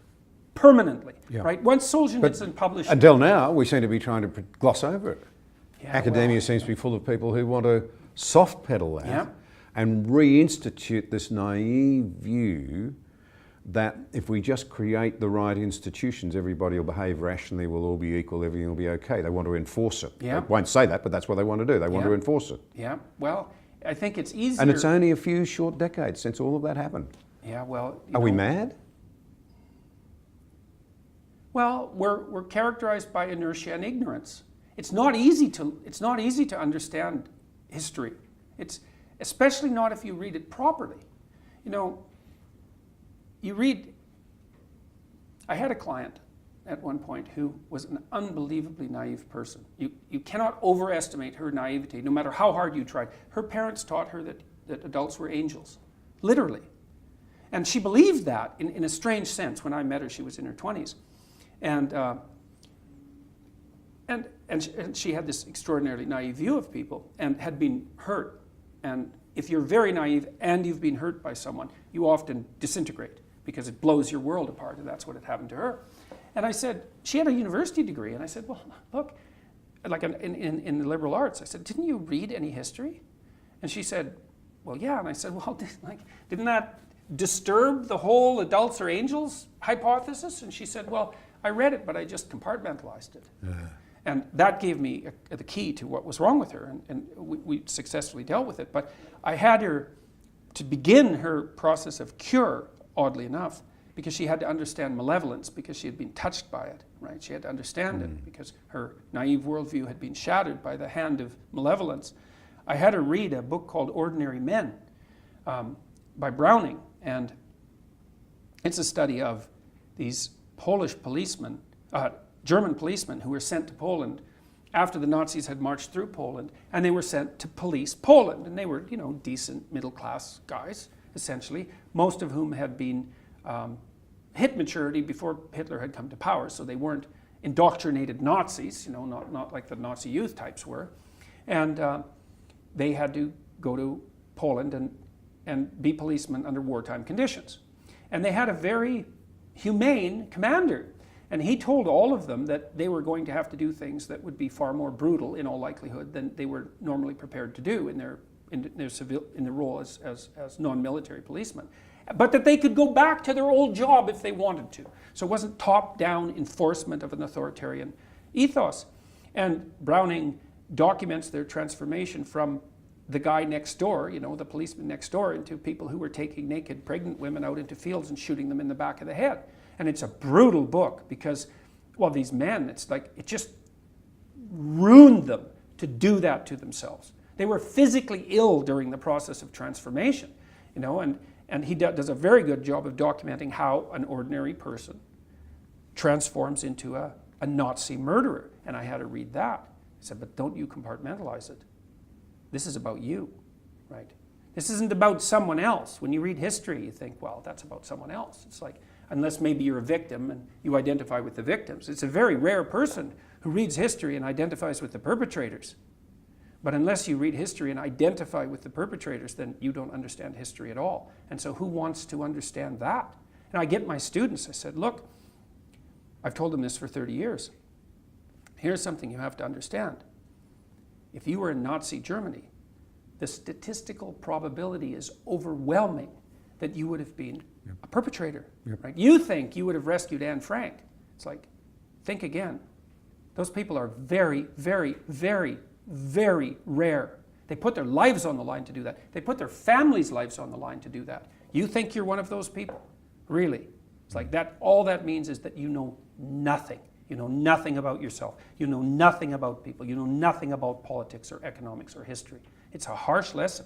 permanently, right? Once Solzhenitsyn published... Until now, we seem to be trying to gloss over it. Yeah, Academia seems to be full of people who want to soft pedal that and reinstitute this naive view that if we just create the right institutions, everybody will behave rationally, we'll all be equal, everything will be okay. They want to enforce it. Yeah. They won't say that, but that's what they want to do. They want to enforce it. Yeah, well, I think it's easier... And it's only a few short decades since all of that happened. Yeah, well... Are we mad? Well, we're characterized by inertia and ignorance. It's not easy to understand history. It's especially not if you read it properly. I had a client at one point who was an unbelievably naive person. You cannot overestimate her naivety, no matter how hard you tried. Her parents taught her that adults were angels, literally. And she believed that in a strange sense. When I met her, she was in her 20s. And she had this extraordinarily naive view of people and had been hurt. And if you're very naive and you've been hurt by someone, you often disintegrate because it blows your world apart, and that's what had happened to her. And I said, she had a university degree, and I said, well, look, like in the liberal arts, I said, didn't you read any history? And she said, well, yeah. And I said, well, didn't that disturb the whole adults are angels hypothesis? And she said, well, I read it, but I just compartmentalized it. And that gave me the key to what was wrong with her, and we successfully dealt with it. But I had her to begin her process of cure, oddly enough, because she had to understand malevolence, because she had been touched by it, right? She had to understand it because her naive worldview had been shattered by the hand of malevolence. I had her read a book called Ordinary Men by Browning, and it's a study of these Polish policemen, German policemen who were sent to Poland after the Nazis had marched through Poland, and they were sent to police Poland, and they were, you know, decent middle-class guys, essentially, most of whom had been hit maturity before Hitler had come to power, so they weren't indoctrinated Nazis, you know, not like the Nazi youth types were, and they had to go to Poland and be policemen under wartime conditions. And they had a very humane commander, and he told all of them that they were going to have to do things that would be far more brutal in all likelihood than they were normally prepared to do in their role as non-military policemen, but that they could go back to their old job if they wanted to. So it wasn't top-down enforcement of an authoritarian ethos. And Browning documents their transformation from the guy next door, you know, the policeman next door, into people who were taking naked pregnant women out into fields and shooting them in the back of the head. And it's a brutal book because, well, these men, it's like, it just ruined them to do that to themselves. They were physically ill during the process of transformation, you know, and he does a very good job of documenting how an ordinary person transforms into a Nazi murderer. And I had to read that. I said, but don't you compartmentalize it. This is about you, right? This isn't about someone else. When you read history, you think, well, that's about someone else. It's like, unless maybe you're a victim and you identify with the victims. It's a very rare person who reads history and identifies with the perpetrators. But unless you read history and identify with the perpetrators, then you don't understand history at all. And so who wants to understand that? And I get my students, I said, look, I've told them this for 30 years. Here's something you have to understand. If you were in Nazi Germany, the statistical probability is overwhelming that you would have been a perpetrator. Right? You think you would have rescued Anne Frank. It's like, think again. Those people are very, very, very, very rare. They put their lives on the line to do that. They put their families' lives on the line to do that. You think you're one of those people? Really? It's like that. All that means is that you know nothing. You know nothing about yourself. You know nothing about people. You know nothing about politics or economics or history. It's a harsh lesson.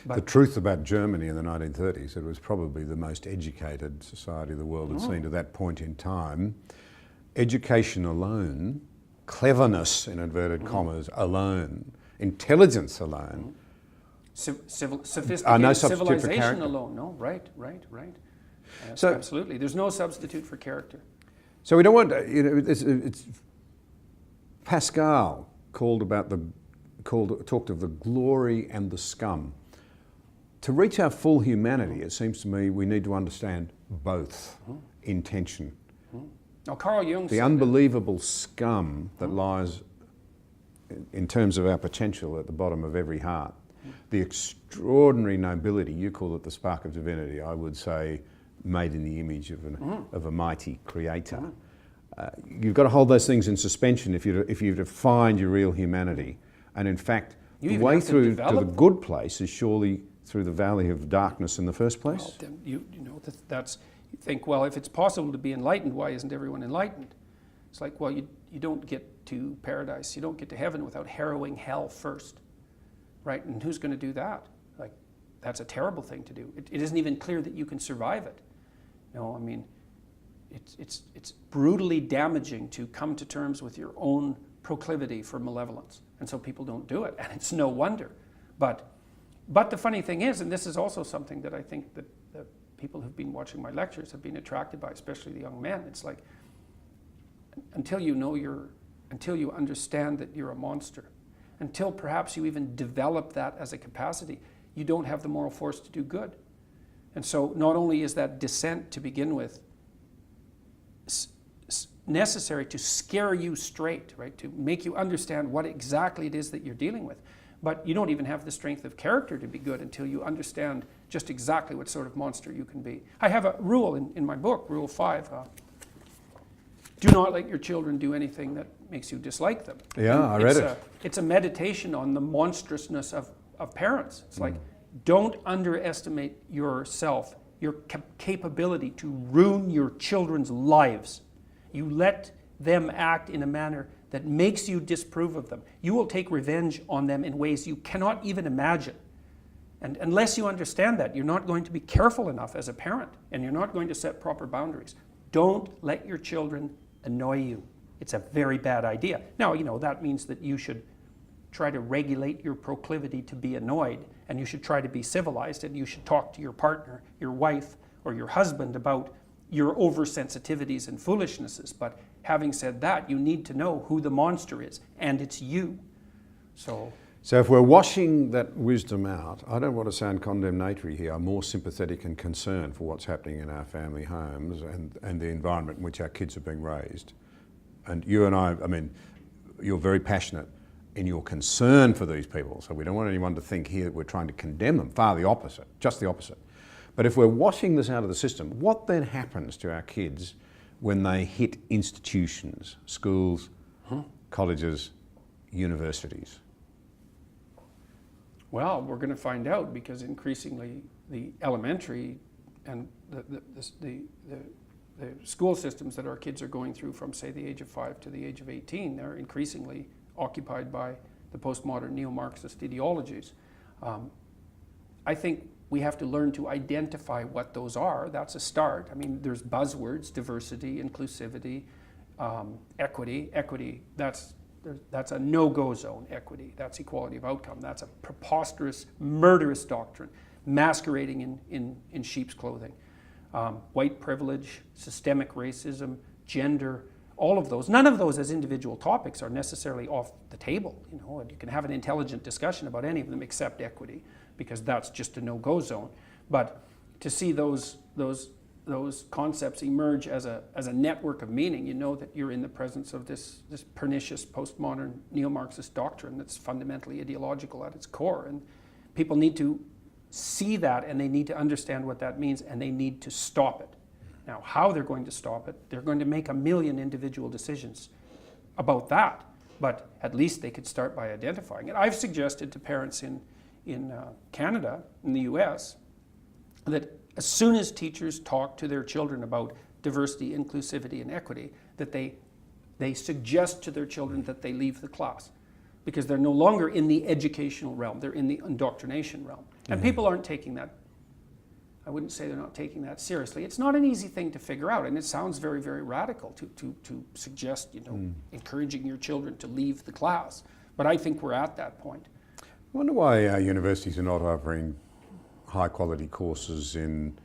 But the truth about Germany in the 1930s, it was probably the most educated society the world had seen to that point in time. Education alone, cleverness in inverted commas alone, intelligence alone, sophisticated civilization alone. No, right. So, absolutely. There's no substitute for character. So we don't want, you know, it's Pascal talked of the glory and the scum. To reach our full humanity, it seems to me we need to understand both intention. Now, Carl Jung The said unbelievable scum that lies in terms of our potential at the bottom of every heart. The extraordinary nobility, you call it the spark of divinity, I would say made in the image of a mighty creator. You've got to hold those things in suspension if you're to find your real humanity. And in fact, the way through to the good place is surely through the valley of darkness in the first place. Well, then you know that's you think, well, if it's possible to be enlightened, why isn't everyone enlightened? It's like, well, you don't get to paradise, you don't get to heaven without harrowing hell first, right? And who's going to do that? Like, that's a terrible thing to do. It isn't even clear that you can survive it. No, I mean, it's brutally damaging to come to terms with your own proclivity for malevolence, and so people don't do it, and it's no wonder. But the funny thing is, and this is also something that I think that people who've been watching my lectures have been attracted by, especially the young men. It's like, until you understand that you're a monster, until perhaps you even develop that as a capacity, you don't have the moral force to do good. And so not only is that descent to begin with necessary to scare you straight, right, to make you understand what exactly it is that you're dealing with, but you don't even have the strength of character to be good until you understand just exactly what sort of monster you can be. I have a rule in my book, Rule 5. do not let your children do anything that makes you dislike them. Yeah, And I read it. It's a meditation on the monstrousness of parents. It's like, don't underestimate yourself, your capability to ruin your children's lives. You let them act in a manner that makes you disapprove of them. You will take revenge on them in ways you cannot even imagine. And unless you understand that, you're not going to be careful enough as a parent, and you're not going to set proper boundaries. Don't let your children annoy you. It's a very bad idea. Now, that means that you should try to regulate your proclivity to be annoyed, and you should try to be civilized, and you should talk to your partner, your wife, or your husband about your oversensitivities and foolishnesses. But having said that, you need to know who the monster is, and it's you. So if we're washing that wisdom out, I don't want to sound condemnatory here. I'm more sympathetic and concerned for what's happening in our family homes and the environment in which our kids are being raised. And you and I mean, you're very passionate in your concern for these people. So we don't want anyone to think here that we're trying to condemn them. Far the opposite, just the opposite. But if we're washing this out of the system, what then happens to our kids when they hit institutions, schools, colleges, universities? well, we're going to find out, because increasingly the elementary and the school systems that our kids are going through from, say, the age of 5 to the age of 18, they're increasingly occupied by the postmodern neo-Marxist ideologies. I think we have to learn to identify what those are. That's a start. I mean, there's buzzwords: diversity, inclusivity, equity. Equity, that's a no-go zone. Equity, that's equality of outcome. That's a preposterous, murderous doctrine masquerading in sheep's clothing. White privilege, systemic racism, gender, all of those. None of those as individual topics are necessarily off the table. You know, and you can have an intelligent discussion about any of them except equity, because that's just a no-go zone. But to see those concepts emerge as a network of meaning, you know that you're in the presence of this pernicious postmodern neo-Marxist doctrine that's fundamentally ideological at its core. And people need to see that, and they need to understand what that means, and they need to stop it. Now, how they're going to stop it, they're going to make a million individual decisions about that, but at least they could start by identifying it. I've suggested to parents in Canada, in the US, that as soon as teachers talk to their children about diversity, inclusivity, and equity, that they suggest to their children that they leave the class, because they're no longer in the educational realm, they're in the indoctrination realm. And people aren't taking that, I wouldn't say they're not taking that seriously. It's not an easy thing to figure out, and it sounds very, very radical to suggest, encouraging your children to leave the class. But I think we're at that point. I wonder why our universities are not offering high-quality courses in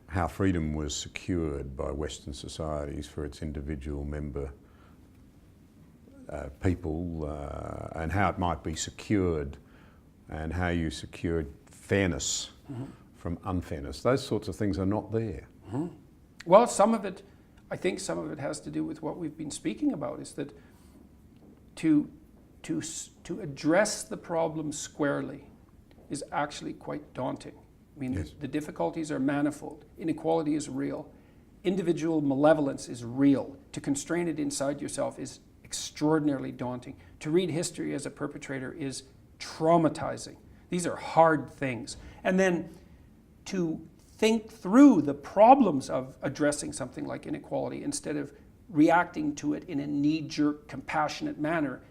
how freedom was secured by Western societies for its individual member people, and how it might be secured, and how you secured fairness from unfairness. Those sorts of things are not there. Well, I think some of it has to do with what we've been speaking about, is that to address the problem squarely is actually quite daunting. I mean, yes. The difficulties are manifold. Inequality is real. Individual malevolence is real. To constrain it inside yourself is extraordinarily daunting. To read history as a perpetrator is traumatizing. These are hard things. And then to think through the problems of addressing something like inequality instead of reacting to it in a knee-jerk, compassionate manner,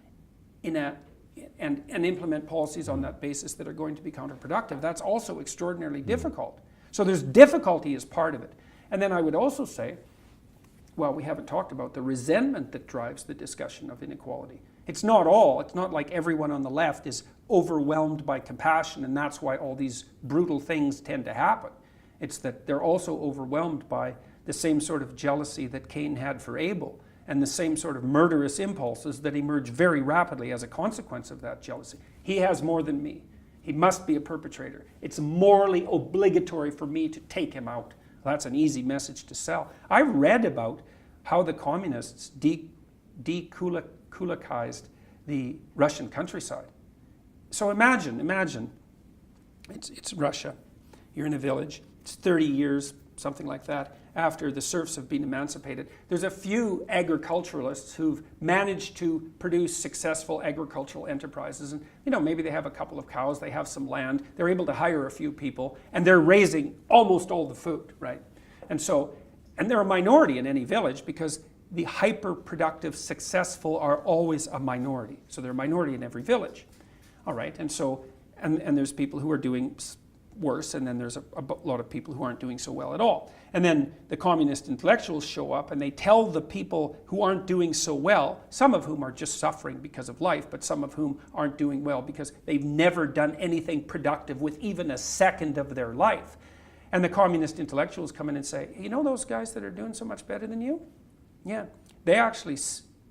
and implement policies on that basis that are going to be counterproductive, that's also extraordinarily difficult. So there's difficulty as part of it. And then I would also say, well, we haven't talked about the resentment that drives the discussion of inequality. It's not like everyone on the left is overwhelmed by compassion, and that's why all these brutal things tend to happen. It's that they're also overwhelmed by the same sort of jealousy that Cain had for Abel, and the same sort of murderous impulses that emerge very rapidly as a consequence of that jealousy. He has more than me. He must be a perpetrator. It's morally obligatory for me to take him out. Well, that's an easy message to sell. I read about how the communists dekulakized the Russian countryside. So imagine, it's Russia. You're in a village. It's 30 years something like that, after the serfs have been emancipated. There's a few agriculturalists who've managed to produce successful agricultural enterprises. And, maybe they have a couple of cows, they have some land, they're able to hire a few people, and they're raising almost all the food, right? And they're a minority in any village because the hyper-productive, successful are always a minority. So they're a minority in every village, all right? And there's people who are doing worse, and then there's a lot of people who aren't doing so well at all. And then the communist intellectuals show up and they tell the people who aren't doing so well, some of whom are just suffering because of life, but some of whom aren't doing well because they've never done anything productive with even a second of their life. And the communist intellectuals come in and say, you know those guys that are doing so much better than you? Yeah, they actually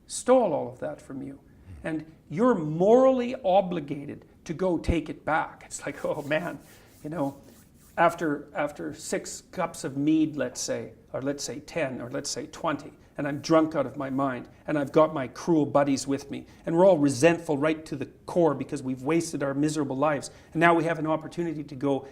stole all of that from you. And you're morally obligated to go take it back. It's like, oh man, after 6 cups of mead, let's say 10, or let's say 20, and I'm drunk out of my mind, and I've got my cruel buddies with me, and we're all resentful right to the core because we've wasted our miserable lives, and now we have an opportunity to go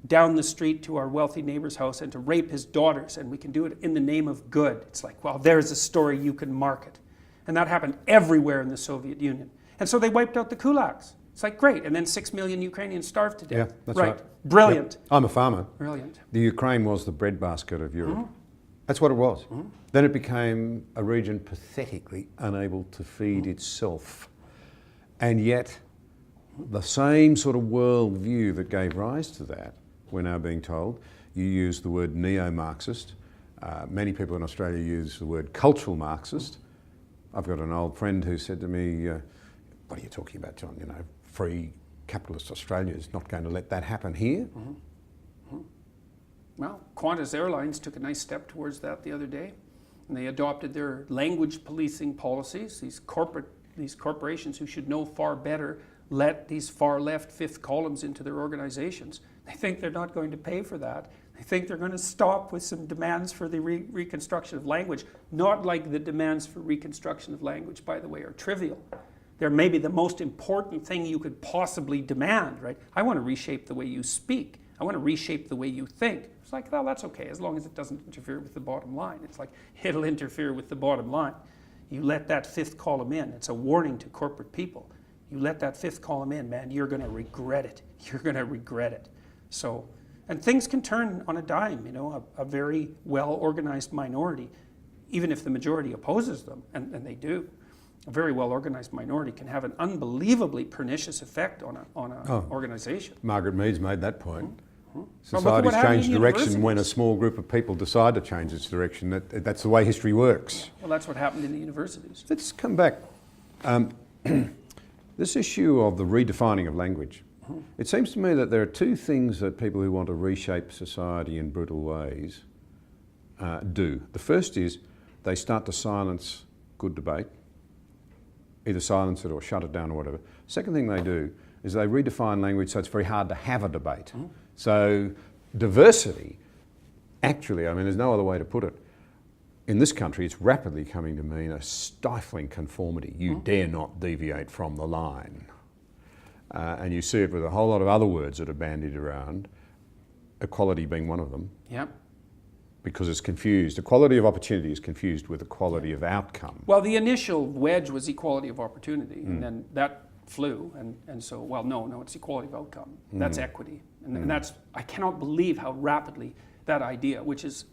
down the street to our wealthy neighbor's house and to rape his daughters, and we can do it in the name of good. It's like, well, there's a story you can market. And that happened everywhere in the Soviet Union. And so they wiped out the kulaks. It's like, great. And then 6 million Ukrainians starved to death. Yeah, that's right. Brilliant. Yep. I'm a farmer. Brilliant. The Ukraine was the breadbasket of Europe. That's what it was. Then it became a region pathetically unable to feed itself. And yet, the same sort of worldview that gave rise to that, we're now being told, you use the word neo-Marxist. Many people in Australia use the word cultural Marxist. I've got an old friend who said to me, what are you talking about, John? Free capitalist Australia is not going to let that happen here. Well, Qantas Airlines took a nice step towards that the other day, and they adopted their language policing policies. These corporations who should know far better let these far left fifth columns into their organizations. They think they're not going to pay for that. They think they're going to stop with some demands for the reconstruction of language. Not like the demands for reconstruction of language, by the way, are trivial. They're maybe the most important thing you could possibly demand, right? I want to reshape the way you speak. I want to reshape the way you think. It's like, well, that's okay, as long as it doesn't interfere with the bottom line. It's like, it'll interfere with the bottom line. You let that fifth column in. It's a warning to corporate people. You let that fifth column in, man, you're going to regret it. You're going to regret it. So, and things can turn on a dime, a very well-organized minority, even if the majority opposes them, and they do. A very well-organized minority can have an unbelievably pernicious effect on an organization. Margaret Mead's made that point. Societies change direction when a small group of people decide to change its direction. That's the way history works. Well, that's what happened in the universities. Let's come back. This issue of the redefining of language. It seems to me that there are two things that people who want to reshape society in brutal ways do. The first is they start to silence good debate, either silence it or shut it down or whatever. Second thing they do is they redefine language so it's very hard to have a debate. So diversity, actually, there's no other way to put it. In this country, it's rapidly coming to mean a stifling conformity. You dare not deviate from the line. And you see it with a whole lot of other words that are bandied around, equality being one of them. Yep. Because it's confused. Equality of opportunity is confused with equality of outcome. Well, the initial wedge was equality of opportunity, and then that flew, and so, well, no, it's equality of outcome. That's equity. And that's, I cannot believe how rapidly that idea, which is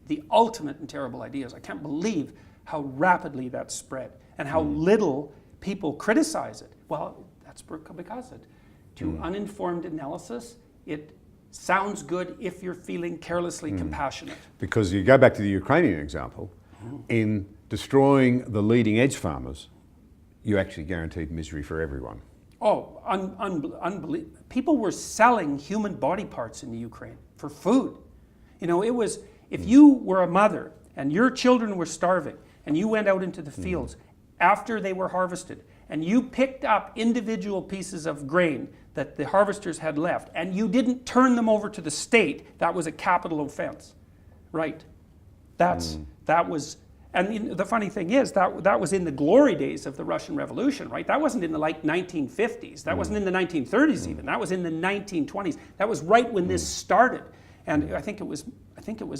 the ultimate in terrible ideas, I can't believe how rapidly that spread and how little people criticize it. Well, that's because to uninformed analysis, it sounds good if you're feeling carelessly compassionate. Because you go back to the Ukrainian example, in destroying the leading edge farmers, you actually guaranteed misery for everyone. Oh, unbelievable. People were selling human body parts in the Ukraine for food. It was, if you were a mother and your children were starving and you went out into the fields after they were harvested and you picked up individual pieces of grain that the harvesters had left and you didn't turn them over to the state, that was a capital offense, right? That was, and the funny thing is that was in the glory days of the Russian Revolution, right? That wasn't in the 1950s. That wasn't in the 1930s even. That was in the 1920s. That was right when this started. And I think it was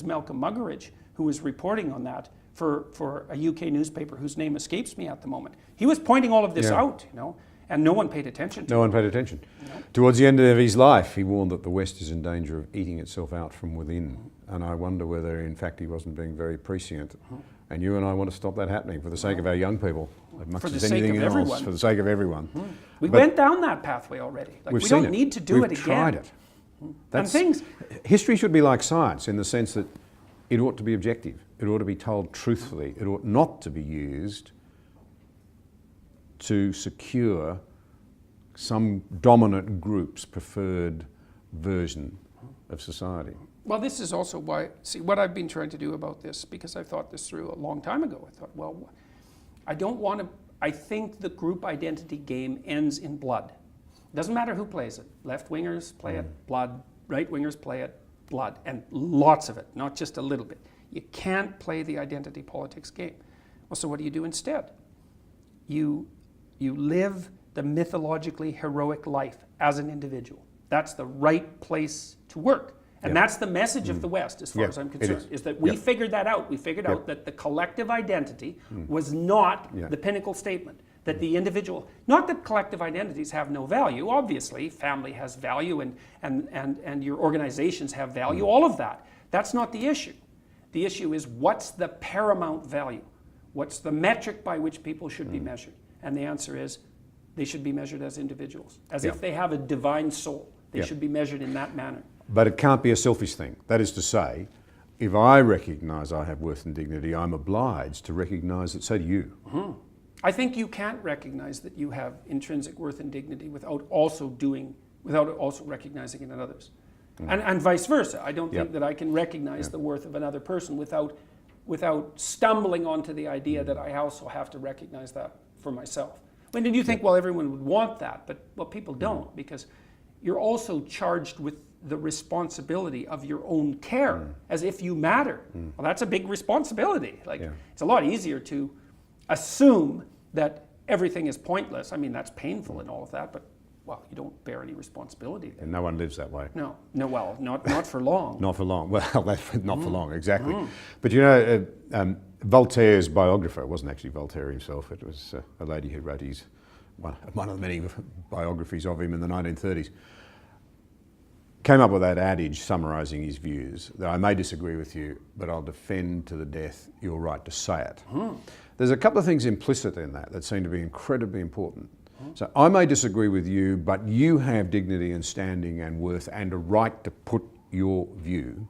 Malcolm Muggeridge who was reporting on that for a UK newspaper whose name escapes me at the moment. He was pointing all of this out, you know, and no one paid attention to it. No one paid attention. No. Towards the end of his life, he warned that the West is in danger of eating itself out from within. And I wonder whether, in fact, he wasn't being very prescient. And you and I want to stop that happening for the sake of our young people, as much as anything else, for the sake of everyone. We went down that pathway already. Like, we don't need to do it again. We've tried it. And things. History should be like science in the sense that it ought to be objective. It ought to be told truthfully. It ought not to be used to secure some dominant group's preferred version of society. Well, this is also why, see, what I've been trying to do about this, because I thought this through a long time ago. I thought, well, I think the group identity game ends in blood. It doesn't matter who plays it. Left-wingers play it, blood. Right-wingers play it, blood. And lots of it, not just a little bit. You can't play the identity politics game. Well, so what do you do instead? You live the mythologically heroic life as an individual. That's the right place to work. And that's the message of the West, as far as I'm concerned, is that we figured that out. We figured out that the collective identity was not the pinnacle statement. That the individual, not that collective identities have no value. Obviously, family has value and your organizations have value, all of that. That's not the issue. The issue is, what's the paramount value? What's the metric by which people should be measured? And the answer is, they should be measured as individuals, as if they have a divine soul. They should be measured in that manner. But it can't be a selfish thing. That is to say, if I recognise I have worth and dignity, I'm obliged to recognise that so do you. I think you can't recognise that you have intrinsic worth and dignity without also recognizing it in others. And vice versa. I don't think that I can recognize the worth of another person without stumbling onto the idea that I also have to recognize that for myself. When did you think, well, everyone would want that, but well, people don't, because you're also charged with the responsibility of your own care, as if you matter. Well, that's a big responsibility. Like, it's a lot easier to assume that everything is pointless. I mean, that's painful and all of that, but well, you don't bear any responsibility there. And no one lives that way. No, well, not for long. Not for long. Well, not for long, exactly. But you know, Voltaire's biographer, it wasn't actually Voltaire himself, it was a lady who wrote one of the many biographies of him in the 1930s, came up with that adage summarising his views, that I may disagree with you, but I'll defend to the death your right to say it. There's a couple of things implicit in that seem to be incredibly important. So I may disagree with you, but you have dignity and standing and worth and a right to put your view.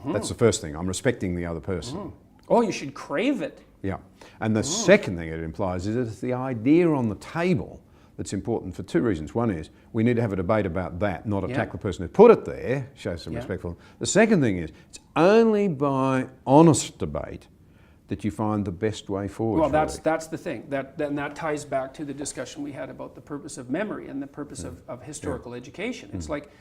That's the first thing. I'm respecting the other person. Oh, you should crave it. Yeah. And the second thing it implies is that it's the idea on the table that's important for two reasons. One is we need to have a debate about that, not attack the person who put it there, show some respect for them. The second thing is it's only by honest debate that you find the best way forward. Well, that's the thing. That ties back to the discussion we had about the purpose of memory and the purpose of historical education. It's like,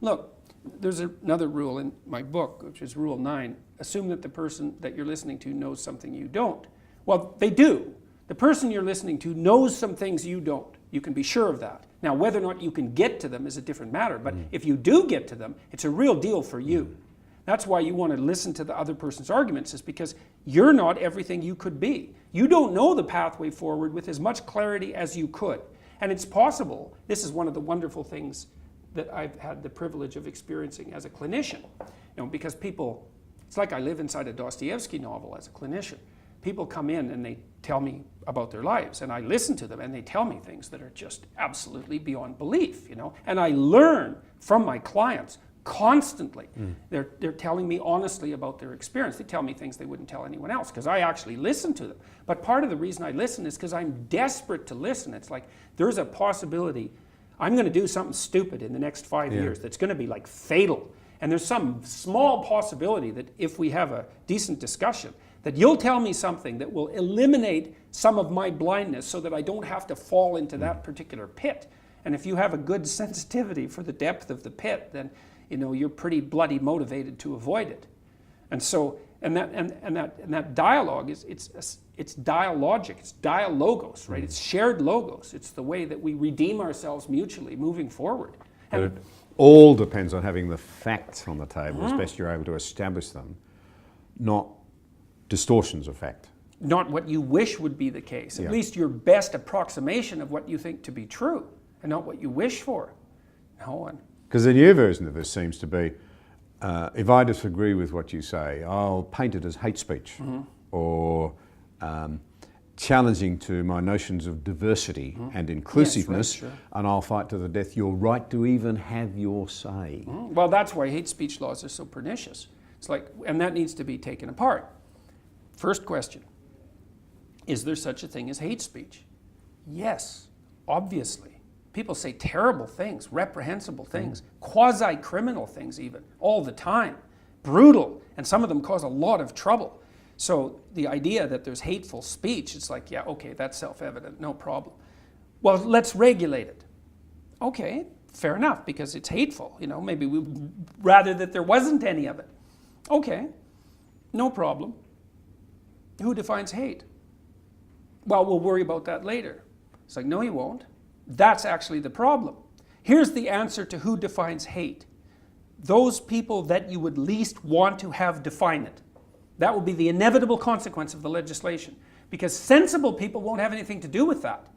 look, there's another rule in my book, which is Rule 9. Assume that the person that you're listening to knows something you don't. Well, they do. The person you're listening to knows some things you don't. You can be sure of that. Now, whether or not you can get to them is a different matter, but if you do get to them, it's a real deal for you. That's why you want to listen to the other person's arguments, is because you're not everything you could be. You don't know the pathway forward with as much clarity as you could. And it's possible, this is one of the wonderful things that I've had the privilege of experiencing as a clinician. You know, because people, it's like I live inside a Dostoevsky novel as a clinician. People come in and they tell me about their lives, and I listen to them, and they tell me things that are just absolutely beyond belief, you know. And I learn from my clients constantly. They're telling me honestly about their experience. They tell me things they wouldn't tell anyone else because I actually listen to them. But part of the reason I listen is because I'm desperate to listen. It's like there's a possibility I'm going to do something stupid in the next 5 years that's going to be like fatal. And there's some small possibility that if we have a decent discussion, that you'll tell me something that will eliminate some of my blindness so that I don't have to fall into that particular pit. And if you have a good sensitivity for the depth of the pit, then you know you're pretty bloody motivated to avoid it. And so, and that dialogue is it's dialogic, it's dialogos, right? It's shared logos. It's the way that we redeem ourselves mutually moving forward. And all depends on having the facts on the table as best you're able to establish them, not distortions of fact. Not what you wish would be the case. Yeah. At least your best approximation of what you think to be true, and not what you wish for. No, and Because the new version of this seems to be, if I disagree with what you say, I'll paint it as hate speech or challenging to my notions of diversity and inclusiveness, Yes, right, sure. and I'll fight to the death your right to even have your say. Well, that's why hate speech laws are so pernicious. It's like, and that needs to be taken apart. First question, is there such a thing as hate speech? Yes, obviously. People say terrible things, reprehensible things, quasi-criminal things even, all the time. Brutal, and some of them cause a lot of trouble. So the idea that there's hateful speech, it's like, yeah, okay, that's self-evident, no problem. Well, let's regulate it. Okay, fair enough, because it's hateful. You know, maybe we'd rather that there wasn't any of it. Okay, no problem. Who defines hate? Well, we'll worry about that later. It's like, no, you won't. That's actually the problem. Here's the answer to who defines hate. Those people that you would least want to have define it. That will be the inevitable consequence of the legislation, because sensible people won't have anything to do with that.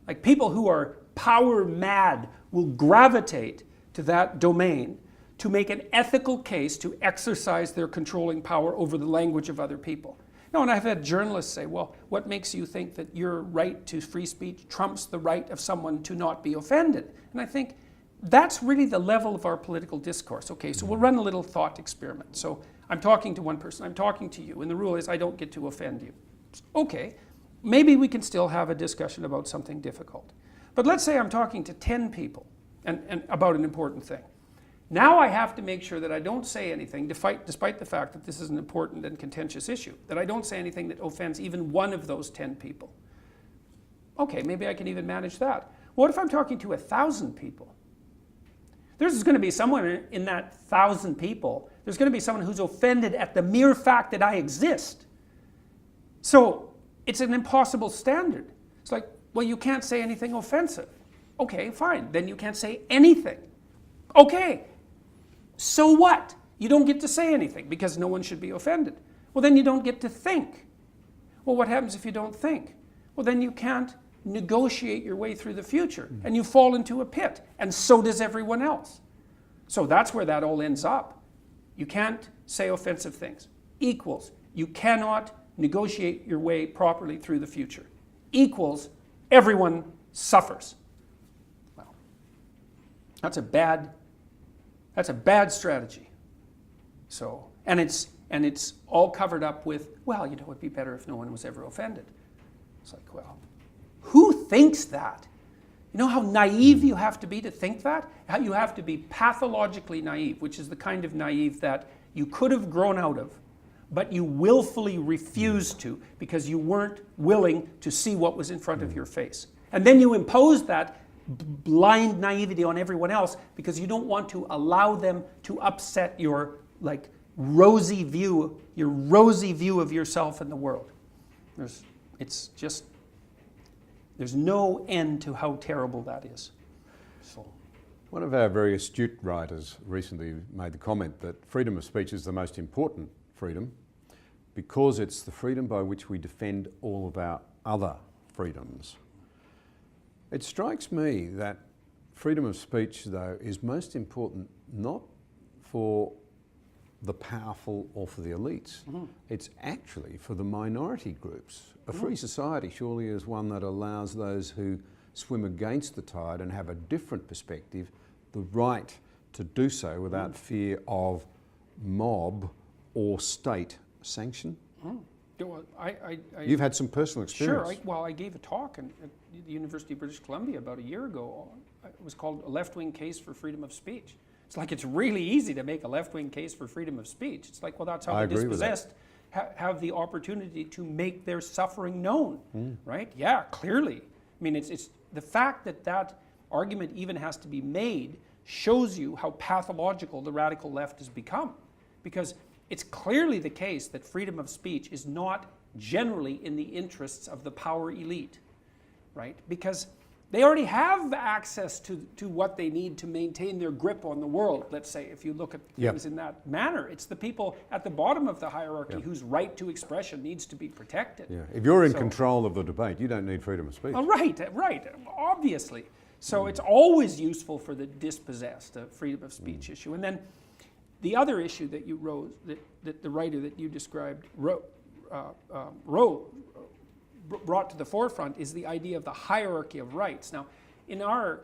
Like, people who are power mad will gravitate to that domain to make an ethical case to exercise their controlling power over the language of other people. No, and I've had journalists say, well, what makes you think that your right to free speech trumps the right of someone to not be offended? And I think that's really the level of our political discourse. Okay, so we'll run a little thought experiment. So I'm talking to one person, I'm talking to you, and the rule is I don't get to offend you. Okay, maybe we can still have a discussion about something difficult. But let's say I'm talking to 10 people and about an important thing. Now I have to make sure that I don't say anything, despite the fact that this is an important and contentious issue, that I don't say anything that offends even one of those 10 people. Okay, maybe I can even manage that. What if I'm talking to 1,000 people? There's going to be someone in that 1,000 people, there's going to be someone who's offended at the mere fact that I exist. So it's an impossible standard. It's like, well, you can't say anything offensive. Okay, fine, then you can't say anything. Okay, so what? You don't get to say anything because no one should be offended. Well, then you don't get to think. Well, what happens if you don't think? Well, then you can't negotiate your way through the future, and you fall into a pit, and so does everyone else. So that's where that all ends up. You can't say offensive things. Equals, you cannot negotiate your way properly through the future. Equals, everyone suffers. Well, that's a bad strategy. So, and it's all covered up with, well, you know, it'd be better if no one was ever offended. It's like, well, who thinks that? You know how naive you have to be to think that? How you have to be pathologically naive, which is the kind of naive that you could have grown out of, but you willfully refused to because you weren't willing to see what was in front of your face. And then you impose that blind naivety on everyone else because you don't want to allow them to upset your rosy view of yourself and the world. There's no end to how terrible that is. So, one of our very astute writers recently made the comment that freedom of speech is the most important freedom because it's the freedom by which we defend all of our other freedoms. It strikes me that freedom of speech, though, is most important not for the powerful or for the elites. It's actually for the minority groups. A free society surely is one that allows those who swim against the tide and have a different perspective the right to do so without fear of mob or state sanction. well, You've had some personal experience. Sure. I gave a talk at the University of British Columbia about a year ago. It was called A Left-Wing Case for Freedom of Speech. It's like it's really easy to make a left-wing case for freedom of speech. It's like, well, that's how the dispossessed have the opportunity to make their suffering known, right? Yeah, clearly. I mean, it's the fact that that argument even has to be made shows you how pathological the radical left has become. Because it's clearly the case that freedom of speech is not generally in the interests of the power elite, right? Because They already have access to what they need to maintain their grip on the world, let's say, if you look at things in that manner. It's the people at the bottom of the hierarchy whose right to expression needs to be protected. Yeah. If you're in control of the debate, you don't need freedom of speech. Oh, right, obviously. So it's always useful for the dispossessed, the freedom of speech issue. And then the other issue that you rose, that the writer that you described brought to the forefront is the idea of the hierarchy of rights. Now, in our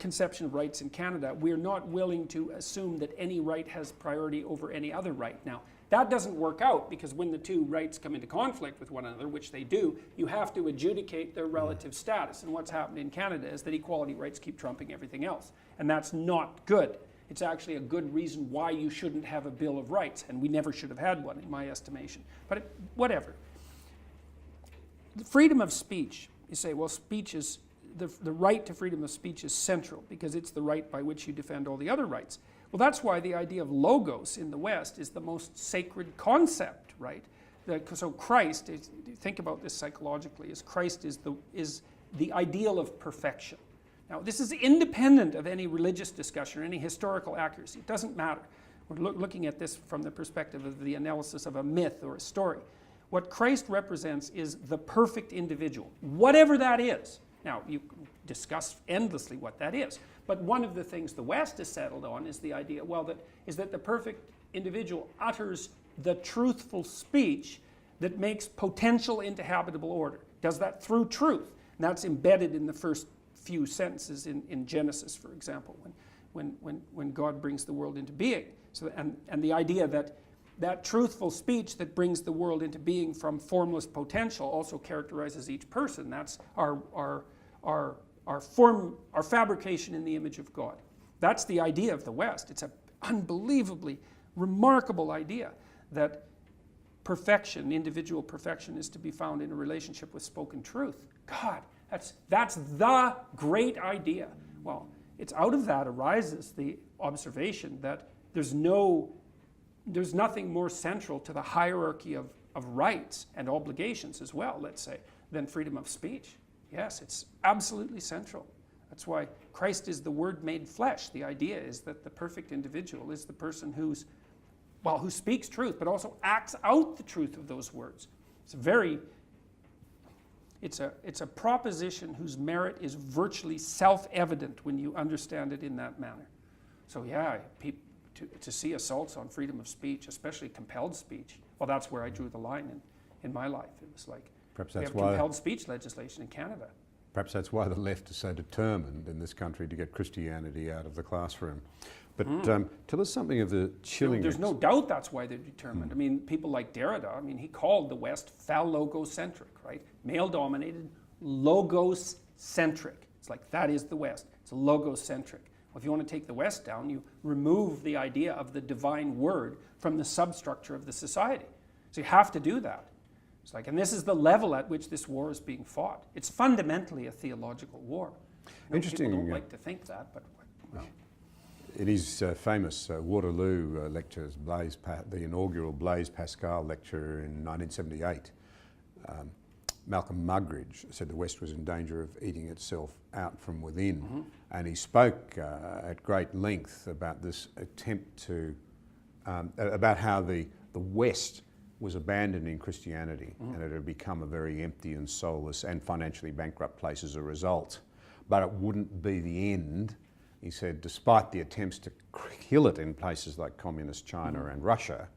conception of rights in Canada, we're not willing to assume that any right has priority over any other right. Now, that doesn't work out because when the two rights come into conflict with one another, which they do, you have to adjudicate their relative status. And what's happened in Canada is that equality rights keep trumping everything else. And that's not good. It's actually a good reason why you shouldn't have a Bill of Rights, and we never should have had one, in my estimation. But whatever. The freedom of speech, you say, well, speech is, the right to freedom of speech is central because it's the right by which you defend all the other rights. Well, that's why the idea of logos in the West is the most sacred concept, right? So Christ, think about this psychologically, Christ is the ideal of perfection. Now, this is independent of any religious discussion or any historical accuracy. It doesn't matter. We're looking at this from the perspective of the analysis of a myth or a story. What Christ represents is the perfect individual, whatever that is. Now, you can discuss endlessly what that is, but one of the things the West has settled on is the idea, that the perfect individual utters the truthful speech that makes potential into habitable order. Does that through truth. And that's embedded in the first few sentences in Genesis, for example, when God brings the world into being. So, and the idea that truthful speech that brings the world into being from formless potential also characterizes each person. That's our fabrication in the image of God. That's the idea of the West. It's an unbelievably remarkable idea that perfection, individual perfection, is to be found in a relationship with spoken truth. God, that's the great idea. Well, it's out of that arises the observation that there's nothing more central to the hierarchy of rights and obligations as well, let's say, than freedom of speech. Yes, it's absolutely central. That's why Christ is the Word made flesh. The idea is that the perfect individual is the person who speaks truth, but also acts out the truth of those words. It's a proposition whose merit is virtually self-evident when you understand it in that manner. So yeah, to see assaults on freedom of speech, especially compelled speech, well, that's where I drew the line in my life. It was like, we have compelled speech legislation in Canada. Perhaps that's why the left is so determined in this country to get Christianity out of the classroom. But tell us something of the chilling... There's no doubt that's why they're determined. I mean, people like Derrida, he called the West phallogocentric, right? Male-dominated, logos-centric. It's like, that is the West. It's logocentric. Well, if you want to take the West down, you remove the idea of the divine word from the substructure of the society. So you have to do that. It's like, and this is the level at which this war is being fought. It's fundamentally a theological war. Interesting. People don't like to think that, but well. It is famous Waterloo lectures, the inaugural Blaise Pascal lecture in 1978. Malcolm Muggeridge said the West was in danger of eating itself out from within, and he spoke at great length about this attempt to, about how the West was abandoning Christianity and it had become a very empty and soulless and financially bankrupt place as a result. But it wouldn't be the end. He said, despite the attempts to kill it in places like communist China and Russia,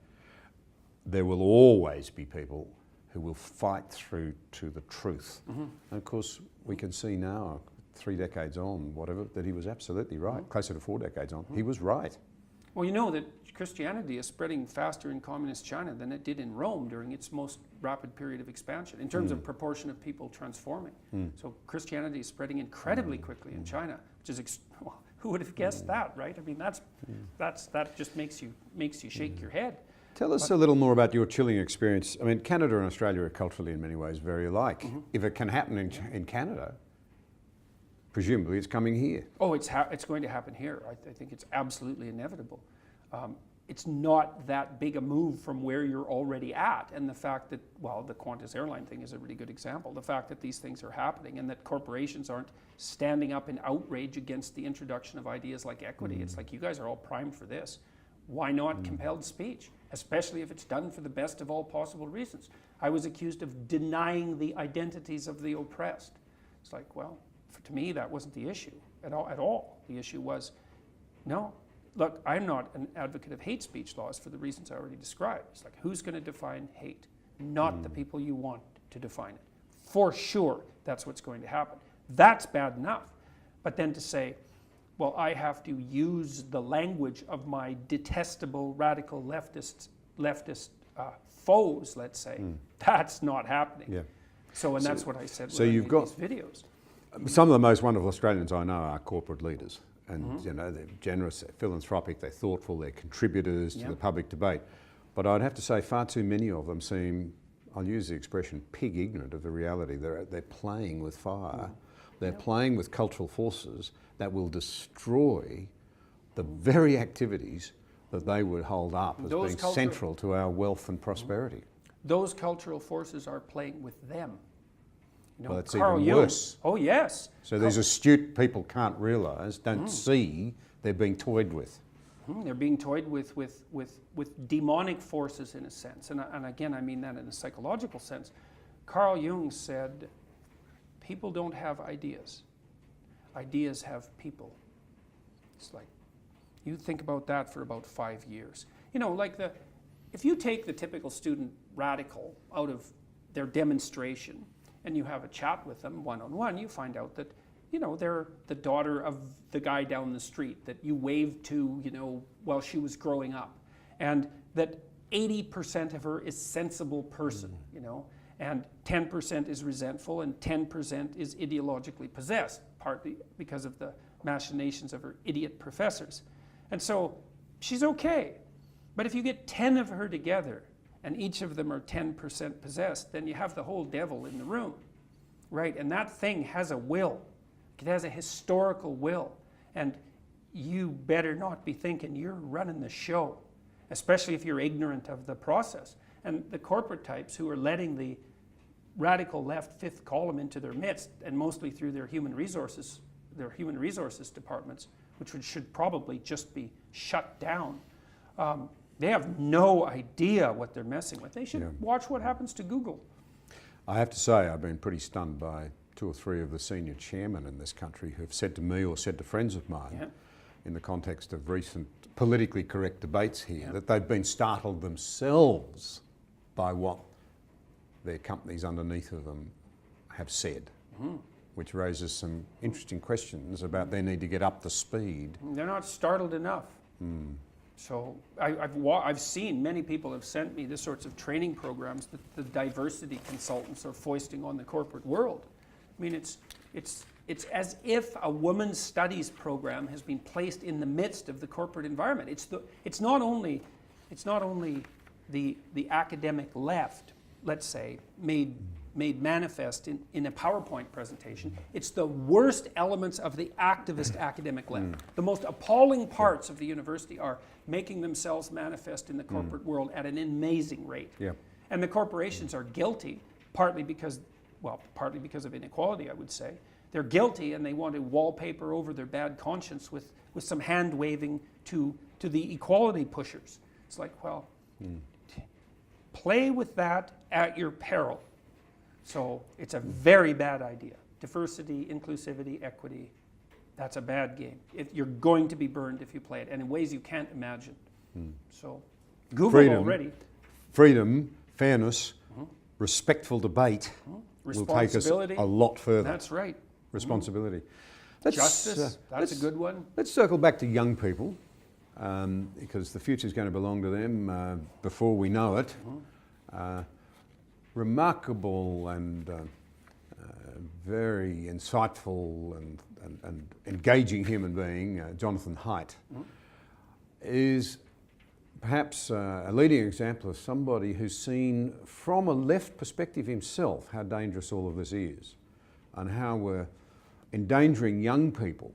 there will always be people who will fight through to the truth. And of course, we can see now, 3 decades on, whatever, that he was absolutely right. Closer to 4 decades on, he was right. Well, you know that Christianity is spreading faster in communist China than it did in Rome during its most rapid period of expansion in terms of proportion of people transforming. So Christianity is spreading incredibly quickly in China, which is, who would have guessed that, right? That just makes you shake your head. Tell us a little more about your chilling experience. Canada and Australia are culturally in many ways very alike. If it can happen in Canada, presumably it's coming here. Oh, it's going to happen here. I think it's absolutely inevitable. it's not that big a move from where you're already at. And the fact that, well, the Qantas airline thing is a really good example. The fact that these things are happening and that corporations aren't standing up in outrage against the introduction of ideas like equity. It's like, you guys are all primed for this. Why not compelled speech? Especially if it's done for the best of all possible reasons. I was accused of denying the identities of the oppressed. It's like, well, to me, that wasn't the issue at all. The issue was, no, look, I'm not an advocate of hate speech laws for the reasons I already described. It's like, who's going to define hate? Not the people you want to define it. For sure, that's what's going to happen. That's bad enough. But then to say, well, I have to use the language of my detestable radical leftist foes, let's say, that's not happening. Yeah. So, and that's what I said so when I you've made got these videos. Some of the most wonderful Australians I know are corporate leaders, and you know, they're generous, they're philanthropic, they're thoughtful, they're contributors to the public debate. But I'd have to say far too many of them seem, I'll use the expression, pig ignorant of the reality. They're playing with fire. They're playing with cultural forces that will destroy the very activities that they would hold up as being central to our wealth and prosperity. Those cultural forces are playing with them. You know, Well, it's Carl even Jung, worse. Oh, yes. So these astute people can't realise, don't see they're being toyed with. They're being toyed with demonic forces in a sense. And again, I mean that in a psychological sense. Carl Jung said, people don't have ideas. Ideas have people. It's like, you think about that for about 5 years. You know, like if you take the typical student radical out of their demonstration and you have a chat with them one-on-one, you find out that, you know, they're the daughter of the guy down the street that you waved to, you know, while she was growing up. And that 80% of her is sensible person, you know, and 10% is resentful and 10% is ideologically possessed, partly because of the machinations of her idiot professors. And so she's okay. But if you get 10 of her together and each of them are 10% possessed, then you have the whole devil in the room, right? And that thing has a will. It has a historical will. And you better not be thinking you're running the show, especially if you're ignorant of the process. And the corporate types who are letting the radical left fifth column into their midst, and mostly through their human resources departments, which should probably just be shut down. They have no idea what they're messing with. They should watch what happens to Google. I have to say, I've been pretty stunned by 2 or 3 of the senior chairmen in this country who've said to me or said to friends of mine, in the context of recent politically correct debates here, that they've been startled themselves by what their companies underneath of them have said, which raises some interesting questions about their need to get up to speed. They're not startled enough. So I've seen, many people have sent me the sorts of training programs that the diversity consultants are foisting on the corporate world. I mean, it's as if a women's studies program has been placed in the midst of the corporate environment. It's not only the academic left, let's say, made manifest in a PowerPoint presentation. It's the worst elements of the activist academic left. The most appalling parts of the university are making themselves manifest in the corporate world at an amazing rate. And the corporations are guilty, partly because of inequality, I would say. They're guilty and they want to wallpaper over their bad conscience with some hand waving to the equality pushers. It's like, well, play with that at your peril. So it's a very bad idea. Diversity, inclusivity, equity, that's a bad game. You're going to be burned if you play it, and in ways you can't imagine. So Google already. Freedom, fairness, respectful debate will take us a lot further. That's right. Responsibility. Justice, that's a good one. Let's circle back to young people, because the future is going to belong to them before we know it. Remarkable and very insightful and engaging human being, Jonathan Haidt, is perhaps a leading example of somebody who's seen from a left perspective himself how dangerous all of this is and how we're endangering young people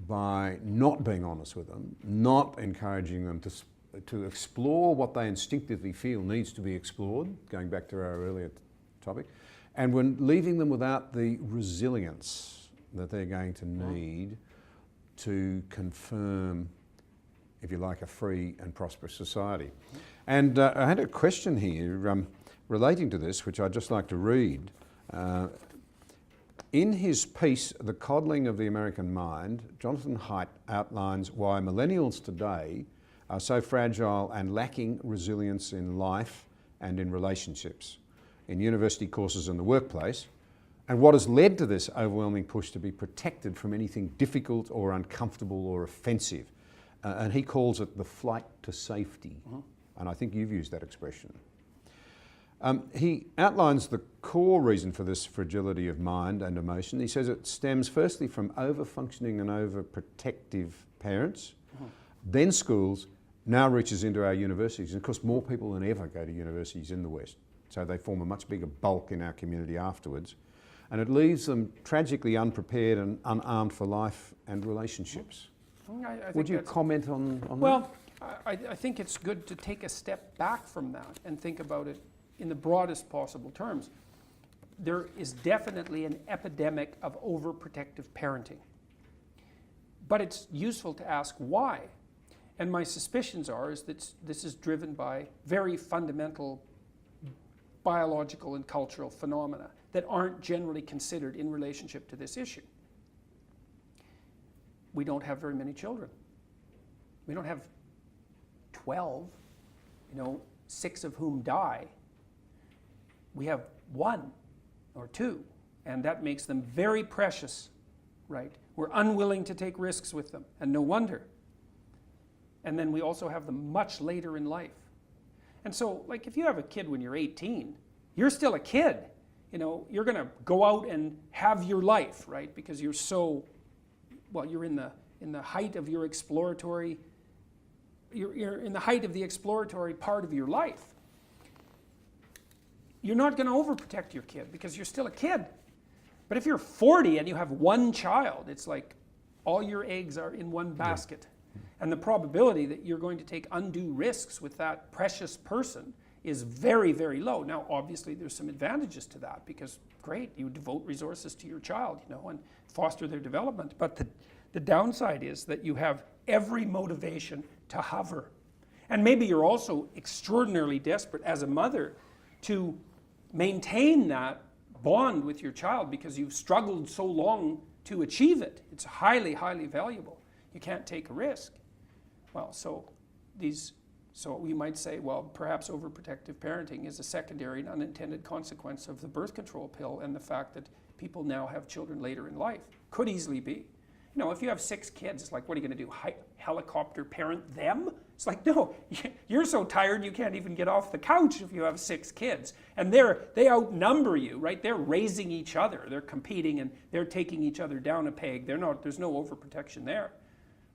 by not being honest with them, not encouraging them to to explore what they instinctively feel needs to be explored, going back to our earlier topic, and we're leaving them without the resilience that they're going to need to confirm, if you like, a free and prosperous society. And I had a question here relating to this, which I'd just like to read. In his piece, The Coddling of the American Mind, Jonathan Haidt outlines why millennials today are so fragile and lacking resilience in life and in relationships, in university courses and the workplace, and what has led to this overwhelming push to be protected from anything difficult or uncomfortable or offensive. And he calls it the flight to safety. And I think you've used that expression. He outlines the core reason for this fragility of mind and emotion. He says it stems firstly from over-functioning and over-protective parents, then schools, now reaches into our universities. And of course, more people than ever go to universities in the West. So they form a much bigger bulk in our community afterwards. And it leaves them tragically unprepared and unarmed for life and relationships. Would you comment on that? Well, I think it's good to take a step back from that and think about it in the broadest possible terms. There is definitely an epidemic of overprotective parenting. But it's useful to ask why. And my suspicions is that this is driven by very fundamental biological and cultural phenomena that aren't generally considered in relationship to this issue. We don't have very many children. We don't have 12, 6 of whom die. We have 1 or 2, and that makes them very precious, right? We're unwilling to take risks with them, and no wonder. And then we also have them much later in life. And so, like, if you have a kid when you're 18, you're still a kid. You're going to go out and have your life, right? Because you're you're in the height of your exploratory, you're in the height of the exploratory part of your life. You're not going to overprotect your kid because you're still a kid. But if you're 40 and you have 1 child, it's like all your eggs are in one basket. Yeah. And the probability that you're going to take undue risks with that precious person is very, very low. Now, obviously, there's some advantages to that because, great, you devote resources to your child, and foster their development. But the downside is that you have every motivation to hover. And maybe you're also extraordinarily desperate as a mother to maintain that bond with your child because you've struggled so long to achieve it. It's highly, highly valuable. You can't take a risk. Well, so we might say, well, perhaps overprotective parenting is a secondary and unintended consequence of the birth control pill and the fact that people now have children later in life. Could easily be. If you have 6 kids, it's like, what are you going to do? Helicopter parent them? It's like, no, you're so tired you can't even get off the couch if you have 6 kids. And they outnumber you, right? They're raising each other. They're competing and they're taking each other down a peg. There's no overprotection there.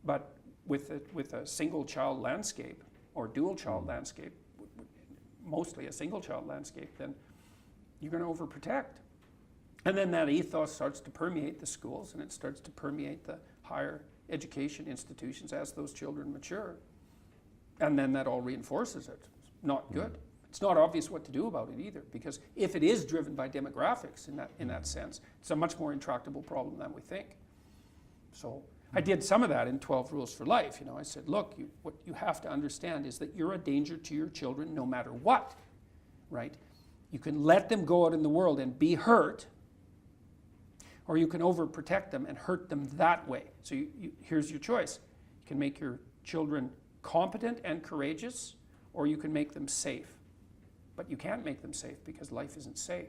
But with a single child landscape or dual child landscape, mostly a single child landscape, then you're going to overprotect. And then that ethos starts to permeate the schools and it starts to permeate the higher education institutions as those children mature. And then that all reinforces it. It's not good. It's not obvious what to do about it either, because if it is driven by demographics in that sense, it's a much more intractable problem than we think. So I did some of that in 12 Rules for Life. I said, look, what you have to understand is that you're a danger to your children no matter what, right? You can let them go out in the world and be hurt, or you can overprotect them and hurt them that way. So here's your choice. You can make your children competent and courageous, or you can make them safe. But you can't make them safe because life isn't safe.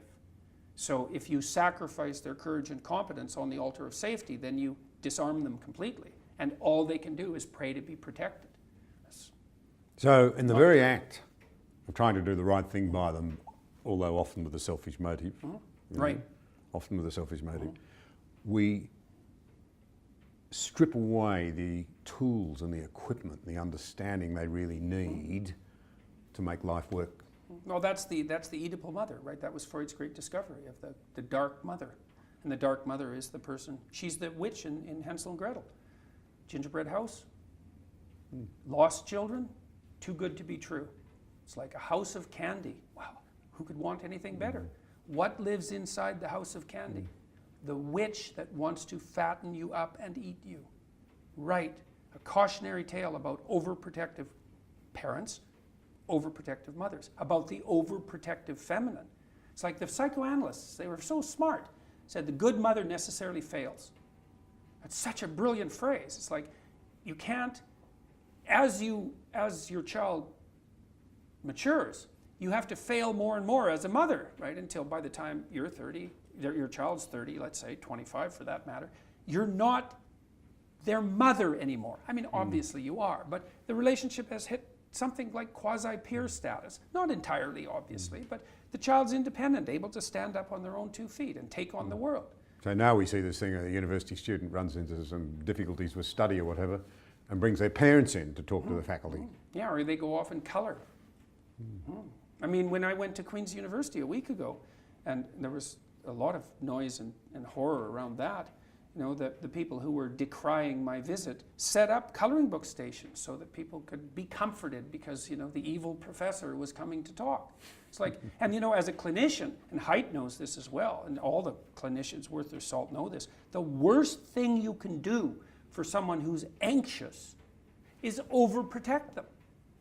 So if you sacrifice their courage and competence on the altar of safety, then you disarm them completely. And all they can do is pray to be protected. So in the very act of trying to do the right thing by them, although often with a selfish motive, right? Often with a selfish motive, we strip away the tools and the equipment, the understanding they really need to make life work. Well, that's the Oedipal mother, right? That was Freud's great discovery of the dark mother. And the dark mother is the person, she's the witch in Hansel and Gretel. Gingerbread house, lost children, too good to be true. It's like a house of candy. Wow, who could want anything better? What lives inside the house of candy? The witch that wants to fatten you up and eat you. Right, a cautionary tale about overprotective parents, overprotective mothers, about the overprotective feminine. It's like the psychoanalysts, they were so smart, said the good mother necessarily fails. That's such a brilliant phrase. It's like you can't, as your child matures, you have to fail more and more as a mother, right? Until by the time you're 30, your child's 30, let's say, 25 for that matter, you're not their mother anymore. I mean, obviously you are, but the relationship has hit something like quasi-peer status. Not entirely, obviously, but the child's independent, able to stand up on their own 2 feet and take on the world. So now we see this thing, a university student runs into some difficulties with study or whatever, and brings their parents in to talk to the faculty. Yeah, or they go off and color. I mean, when I went to Queen's University a week ago, and there was a lot of noise and horror around that, you know, the people who were decrying my visit set up coloring book stations so that people could be comforted because, you know, the evil professor was coming to talk. It's like, and you know, as a clinician, and Haidt knows this as well, and all the clinicians worth their salt know this, the worst thing you can do for someone who's anxious is overprotect them.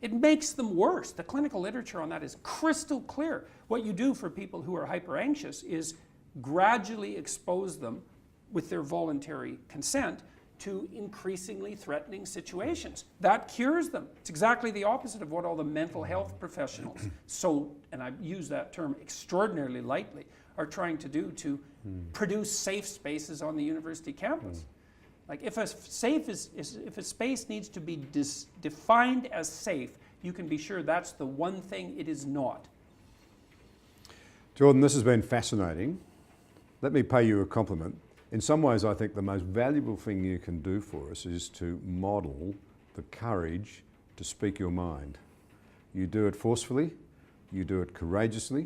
It makes them worse. The clinical literature on that is crystal clear. What you do for people who are hyper anxious is gradually expose them with their voluntary consent to increasingly threatening situations. That cures them. It's exactly the opposite of what all the mental health professionals, and I use that term extraordinarily lightly, are trying to do to produce safe spaces on the university campus. Like if a space needs to be defined as safe, you can be sure that's the one thing it is not. Jordan, this has been fascinating. Let me pay you a compliment. In some ways, I think the most valuable thing you can do for us is to model the courage to speak your mind. You do it forcefully, you do it courageously,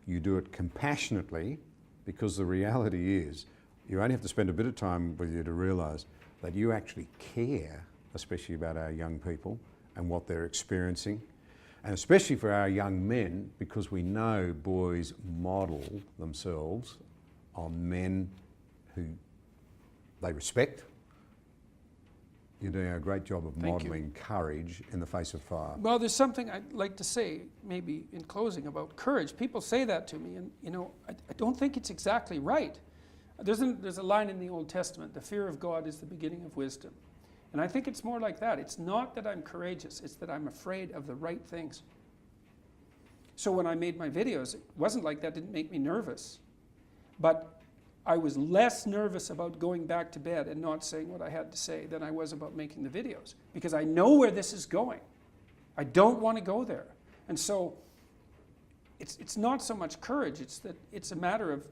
you do it compassionately, because the reality is you only have to spend a bit of time with you to realise that you actually care, especially about our young people and what they're experiencing, and especially for our young men, because we know boys model themselves on men who they respect. You're doing a great job of modelling courage in the face of fire. Well, there's something I'd like to say, maybe in closing, about courage. People say that to me, and you know, I don't think it's exactly right. There's a line in the Old Testament, the fear of God is the beginning of wisdom. And I think it's more like that. It's not that I'm courageous, it's that I'm afraid of the right things. So when I made my videos, it wasn't like that didn't make me nervous. But I was less nervous about going back to bed and not saying what I had to say than I was about making the videos, because I know where this is going. I don't want to go there. And so it's not so much courage, it's that it's a matter of,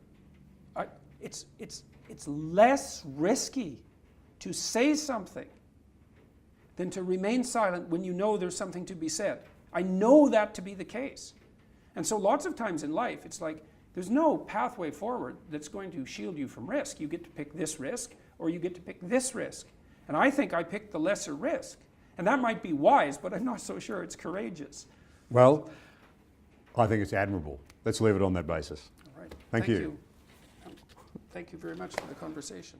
it's less risky to say something than to remain silent when you know there's something to be said. I know that to be the case. And so lots of times in life, it's like, there's no pathway forward that's going to shield you from risk. You get to pick this risk, or you get to pick this risk. And I think I picked the lesser risk. And that might be wise, but I'm not so sure it's courageous. Well, I think it's admirable. Let's leave it on that basis. All right. Thank you. Thank you very much for the conversation.